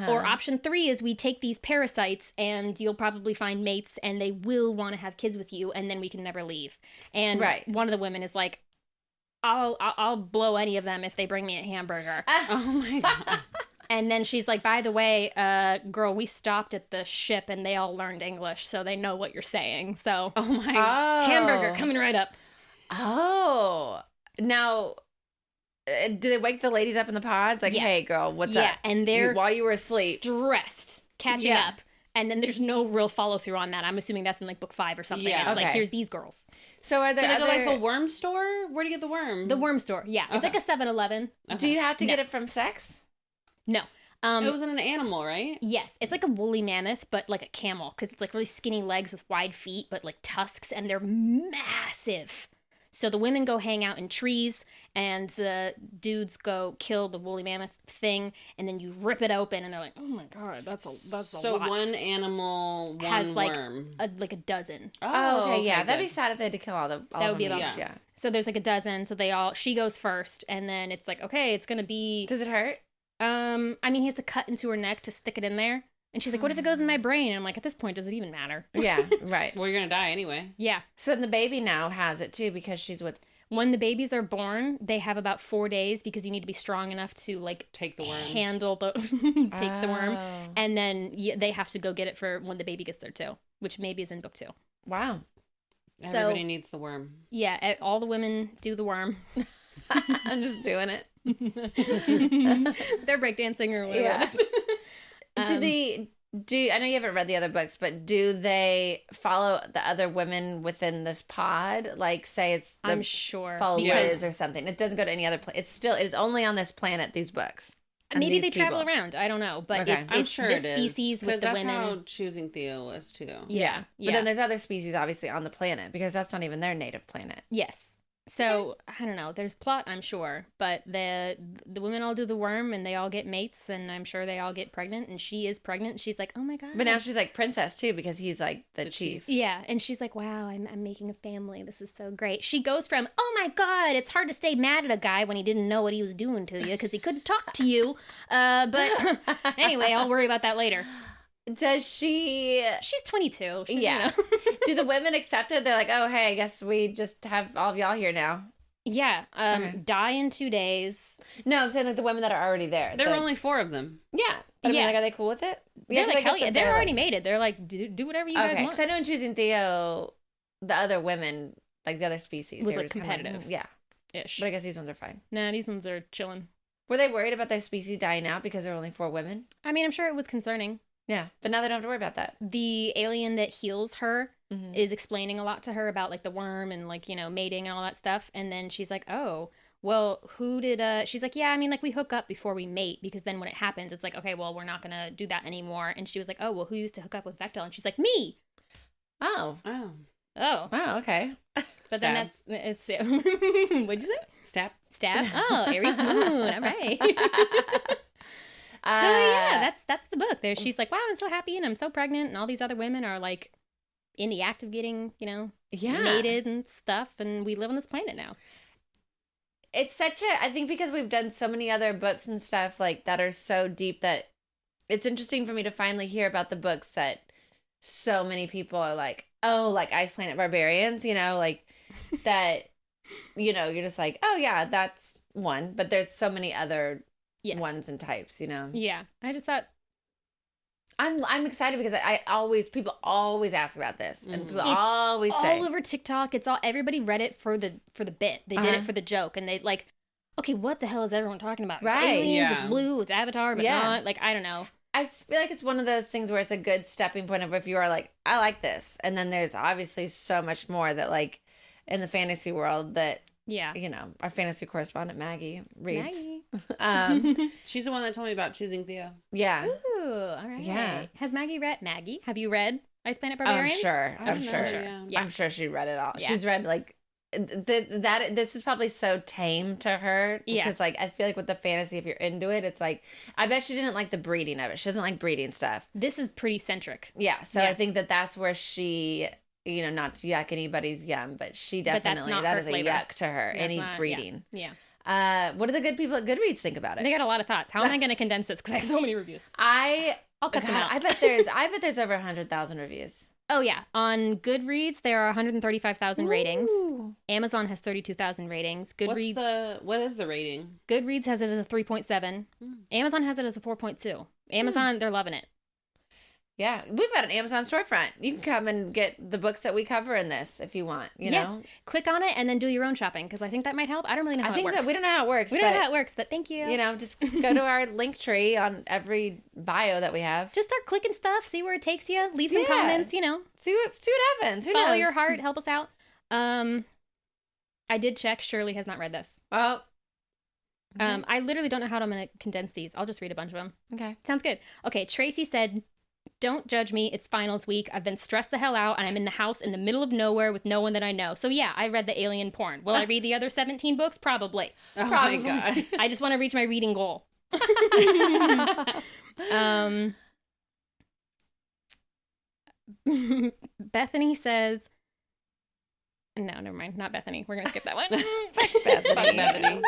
Or option 3 is we take these parasites, and you'll probably find mates, and they will want to have kids with you, and then we can never leave. And one of the women is like, I'll blow any of them if they bring me a hamburger. Oh my God. And then she's like, by the way, girl, we stopped at the ship, and they all learned English, so they know what you're saying. So, hamburger coming right up. Oh. Now, do they wake the ladies up in the pods? Like, hey, girl, what's up? Yeah, and they're while you were asleep, stressed, catching up. And then there's no real follow through on that. I'm assuming that's in like book 5 or something. Yeah. It's like, here's these girls. So are there they other... go like the worm store? Where do you get the worm? The worm store. Yeah. It's like a 7-Eleven. Okay. Do you have to get it from sex? No. It wasn't an animal, right? Yes. It's like a woolly mammoth, but like a camel. Because it's like really skinny legs with wide feet, but like tusks. And they're massive. So the women go hang out in trees, and the dudes go kill the woolly mammoth thing, and then you rip it open, and they're like, "Oh my god, that's a lot." So one animal, one has like worm. like a dozen. Oh, okay, yeah, that'd be sad if they had to kill all the. That would be about yeah. So there's like a dozen. So she goes first, and then it's like, okay, it's gonna be. Does it hurt? I mean, he has to cut into her neck to stick it in there. And she's like, what if it goes in my brain? And I'm like, at this point, does it even matter? Yeah, right. Well, you're going to die anyway. Yeah. So the baby now has it too because she's with... When the babies are born, they have about 4 days because you need to be strong enough to like take the worm, handle the take the worm. And then they have to go get it for when the baby gets there too, which maybe is in book 2. Wow. Everybody needs the worm. Yeah, all the women do the worm. I'm just doing it. They're breakdancing or whatever. Yeah. I know you haven't read the other books, but do they follow the other women within this pod? Like, say it's I'm sure follow Liz or something. It doesn't go to any other place. It's only on this planet. These books. Maybe they travel around. I don't know, but okay. it's sure this it is, species with the women. That's how Choosing Theo was too. Yeah. But then there's other species obviously on the planet because that's not even their native planet. Yes. So, I don't know. There's plot, I'm sure. But the women all do the worm, and they all get mates, and I'm sure they all get pregnant, and she is pregnant. She's like, oh my god. But now she's like princess, too, because he's like the chief. Yeah, and she's like, wow, I'm making a family. This is so great. She goes from, oh my god, it's hard to stay mad at a guy when he didn't know what he was doing to you, because he couldn't talk to you. But anyway, I'll worry about that later. Does she... She's 22. Yeah. Do the women accept it? They're like, oh, hey, I guess we just have all of y'all here now. Yeah. Die in 2 days. No, I'm saying like the women that are already there. There were only 4 of them. Yeah. But I mean, like, are they cool with it? They're like, hell yeah. They're already made it. They're like, do whatever you guys want. Because I know in Choosing Theo, the other women, like the other species. Was like competitive. Kind of, yeah. Ish. But I guess these ones are fine. Nah, these ones are chilling. Were they worried about their species dying out because there were only 4 women? I mean, I'm sure it was concerning. Yeah, but now they don't have to worry about that. The alien that heals her is explaining a lot to her about like the worm and like, mating and all that stuff. And then she's like, oh, well, who did, she's like, yeah, I mean, like we hook up before we mate because then when it happens, it's like, okay, well, we're not going to do that anymore. And she was like, oh, well, who used to hook up with Vektal? And she's like, me. Oh. Wow, okay. But then it's, what'd you say? Stab. Oh, Aries Moon. All right. So yeah, that's the book. There, she's like, wow, I'm so happy and I'm so pregnant, and all these other women are like in the act of getting, mated and stuff, and we live on this planet now. It's such I think because we've done so many other books and stuff like that are so deep that it's interesting for me to finally hear about the books that so many people are like, oh, like Ice Planet Barbarians, like that, you're just like, oh yeah, that's one, but there's so many other ones and types, Yeah, I just thought I'm excited because people always ask about this, and people always say all over TikTok. It's everybody read it for the bit. They did it for the joke, and they like, okay, what the hell is everyone talking about? Right? It's aliens, it's blue, it's Avatar, but not like I don't know. I feel like it's one of those things where it's a good stepping point of if you are like, I like this, and then there's obviously so much more that like in the fantasy world that. Yeah. Our fantasy correspondent, Maggie, reads. Maggie. She's the one that told me about Choosing Theo. Yeah. Ooh, all right. Yeah. Has Maggie read? Maggie, have you read Ice Planet Barbarians? I'm sure. Yeah. I'm sure she read it all. Yeah. She's read like this is probably so tame to her because like I feel like with the fantasy, if you're into it, it's like I bet she didn't like the breeding of it. She doesn't like breeding stuff. This is pretty centric. Yeah. So I think that's where she... not to yuck anybody's yum, but she definitely, that is a yuck to her, any breeding. Yeah. What do the good people at Goodreads think about it? They got a lot of thoughts. How am I going to condense this? Because I have so many reviews. I'll cut them out. I bet there's over 100,000 reviews. Oh, yeah. On Goodreads, there are 135,000 ratings. Amazon has 32,000 ratings. Goodreads. What is the rating? Goodreads has it as a 3.7. Amazon has it as a 4.2. Amazon, they're loving it. Yeah, we've got an Amazon storefront. You can come and get the books that we cover in this if you want, you know? Click on it and then do your own shopping, because I think that might help. I don't really know how it works. So. We don't know how it works. We don't know how it works, but thank you. You know, just go to our link tree on every bio that we have. Just start clicking stuff, see where it takes you, leave some comments, you know. See what happens. Who Follow knows? your heart, help us out. I did check. Shirley has not read this. Oh. Okay. I literally don't know how I'm going to condense these. I'll just read a bunch of them. Okay. Sounds good. Okay, Tracy said, don't judge me. It's finals week. I've been stressed the hell out, and I'm in the house in the middle of nowhere with no one that I know. So yeah, I read the alien porn. Will I read the other 17 books? Probably. Oh Probably. my God. I just want to reach my reading goal. Bethany says, no, never mind. Not Bethany. We're going to skip that one. Bethany.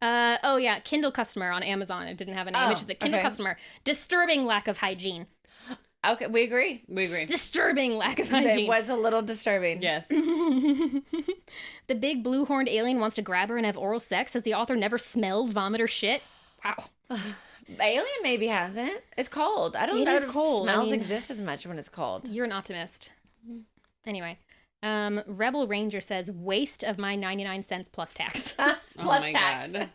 Oh yeah, Kindle customer on Amazon. It didn't have a name. It's just a Kindle customer. Disturbing lack of hygiene. Okay, we agree. Disturbing lack of hygiene. It was a little disturbing. Yes. The big blue-horned alien wants to grab her and have oral sex. Has the author never smelled vomit or shit? Wow. Alien maybe hasn't. It's cold. I don't know if cold. Smells exist as much when it's cold. You're an optimist. Anyway. Rebel Ranger says, waste of my 99 cents plus tax. Plus tax. God.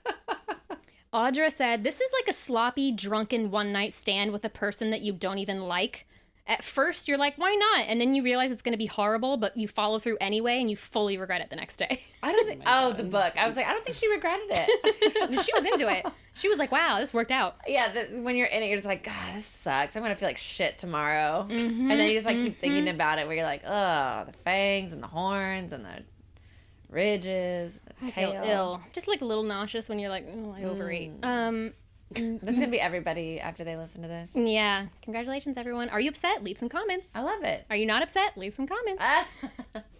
Audra said, this is like a sloppy, drunken one-night stand with a person that you don't even like. At first, you're like, why not? And then you realize it's going to be horrible, but you follow through anyway, and you fully regret it the next day. I don't think... the book. I was like, I don't think she regretted it. She was into it. She was like, wow, this worked out. Yeah, when you're in it, you're just like, God, this sucks. I'm going to feel like shit tomorrow. Mm-hmm, and then you just like keep thinking about it, where you're like, oh, the fangs and the horns and the ridges. I feel ill. Just like a little nauseous when you're like, oh, I overate. This is gonna be everybody after they listen to this. Yeah. Congratulations, everyone. Are you upset? Leave some comments. I love it. Are you not upset? Leave some comments.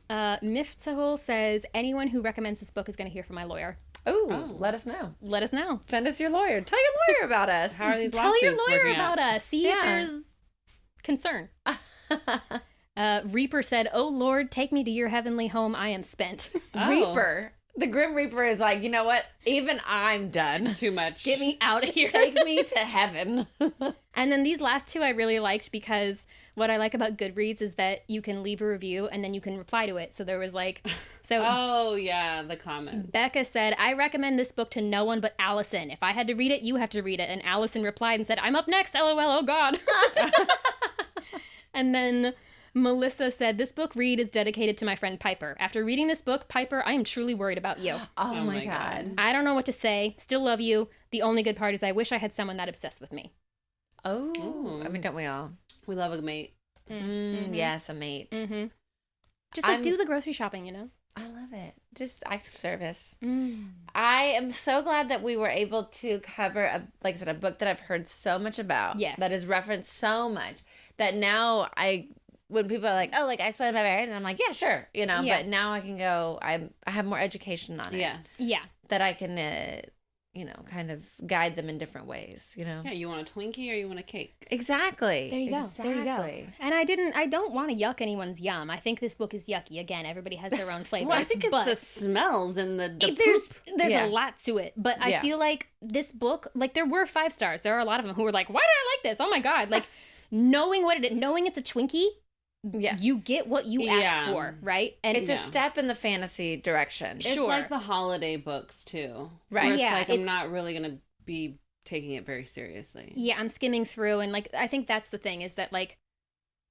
Miftahul says, anyone who recommends this book is going to hear from my lawyer. Ooh, let us know. Let us know. Send us your lawyer. Tell your lawyer about us. How are these Tell lawsuits your lawyer working about out? us. See if there's concern. Reaper said, oh, Lord, take me to your heavenly home. I am spent. Oh. Reaper. The Grim Reaper is like, you know what? Even I'm done. Too much. Get me out of here. Take me to heaven. And then these last two I really liked, because what I like about Goodreads is that you can leave a review and then you can reply to it. So there was like... Oh, yeah, the comments. Becca said, I recommend this book to no one but Allison. If I had to read it, you have to read it. And Allison replied and said, I'm up next, LOL, oh God. And then Melissa said, this book read is dedicated to my friend Piper. After reading this book, Piper, I am truly worried about you. Oh my God. I don't know what to say. Still love you. The only good part is I wish I had someone that obsessed with me. Oh. Ooh. I mean, don't we all? We love a mate. Mm-hmm. Yes, a mate. Mm-hmm. Just like do the grocery shopping, you know? I love it. Just acts of service. Mm. I am so glad that we were able to cover, a book that I've heard so much about. Yes. That is referenced so much that now when people are like, oh, like I spent my marriage, and I'm like, yeah, sure, you know. Yeah. But now I can go. I have more education on it. Yes. Yeah. That I can, kind of guide them in different ways. You know. Yeah. You want a Twinkie or you want a cake? Exactly. There you go. Exactly. There you go. And I don't want to yuck anyone's yum. I think this book is yucky. Again, everybody has their own flavors. Well, I think it's the smells and the there's Yeah. a lot to it. But I feel like this book, like there were 5 stars. There are a lot of them who were like, why did I like this? Oh my God. Like knowing it's a Twinkie, you get what you asked for, right? And it's a step in the fantasy direction. It's like the holiday books too. Right. Where it's Yeah, like I'm not really going to be taking it very seriously. Yeah, I'm skimming through, and like I think that's the thing, is that like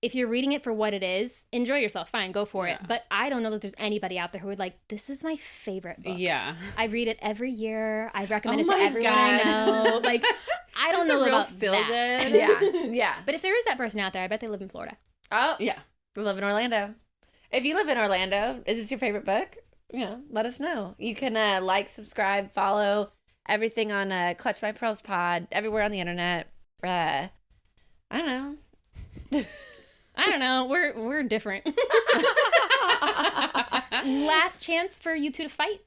if you're reading it for what it is, enjoy yourself, fine, go for it. But I don't know that there's anybody out there who would like, this is my favorite book. Yeah. I read it every year. I recommend it to everyone I know. Like, I don't know about feel that. good. Yeah. But if there is that person out there, I bet they live in Florida. Oh, Yeah. we live in Orlando. If you live in Orlando, is this your favorite book? Let us know. You can like, subscribe, follow everything on Clutch My Pearls Pod, everywhere on the internet. I don't know. I don't know. We're different. Last chance for you two to fight.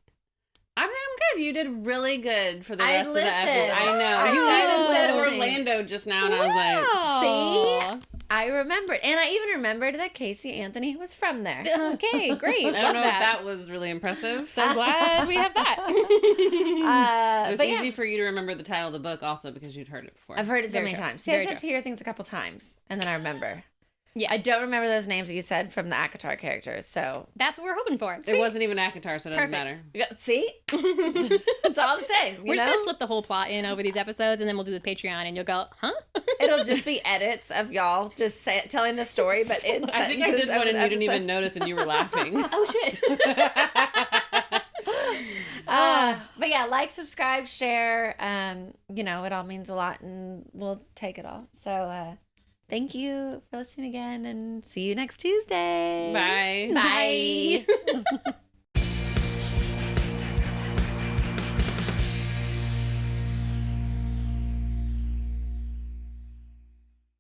I think I'm good. You did really good for the I rest of the listened. episode. I know. I You was even said listening. Orlando just now, and I was like, See? I remembered. And I even remembered that Casey Anthony was from there. Okay, great. I don't know if that was really impressive. So glad we have that. It was easy for you to remember the title of the book also because you'd heard it before. I've heard it so many times. See, I have to hear things a couple times, and then I remember. Yeah, I don't remember those names that you said from the ACOTAR characters, so... That's what we're hoping for. It wasn't even ACOTAR, so it doesn't matter. See? It's all the same. We're just going to slip the whole plot in over these episodes, and then we'll do the Patreon, and you'll go, huh? It'll just be edits of y'all just telling the story, but in sentences. I think I did one and you didn't even notice, and you were laughing. Oh, shit. But yeah, like, subscribe, share. It all means a lot, and we'll take it all. So, thank you for listening again, and see you next Tuesday. Bye. Bye.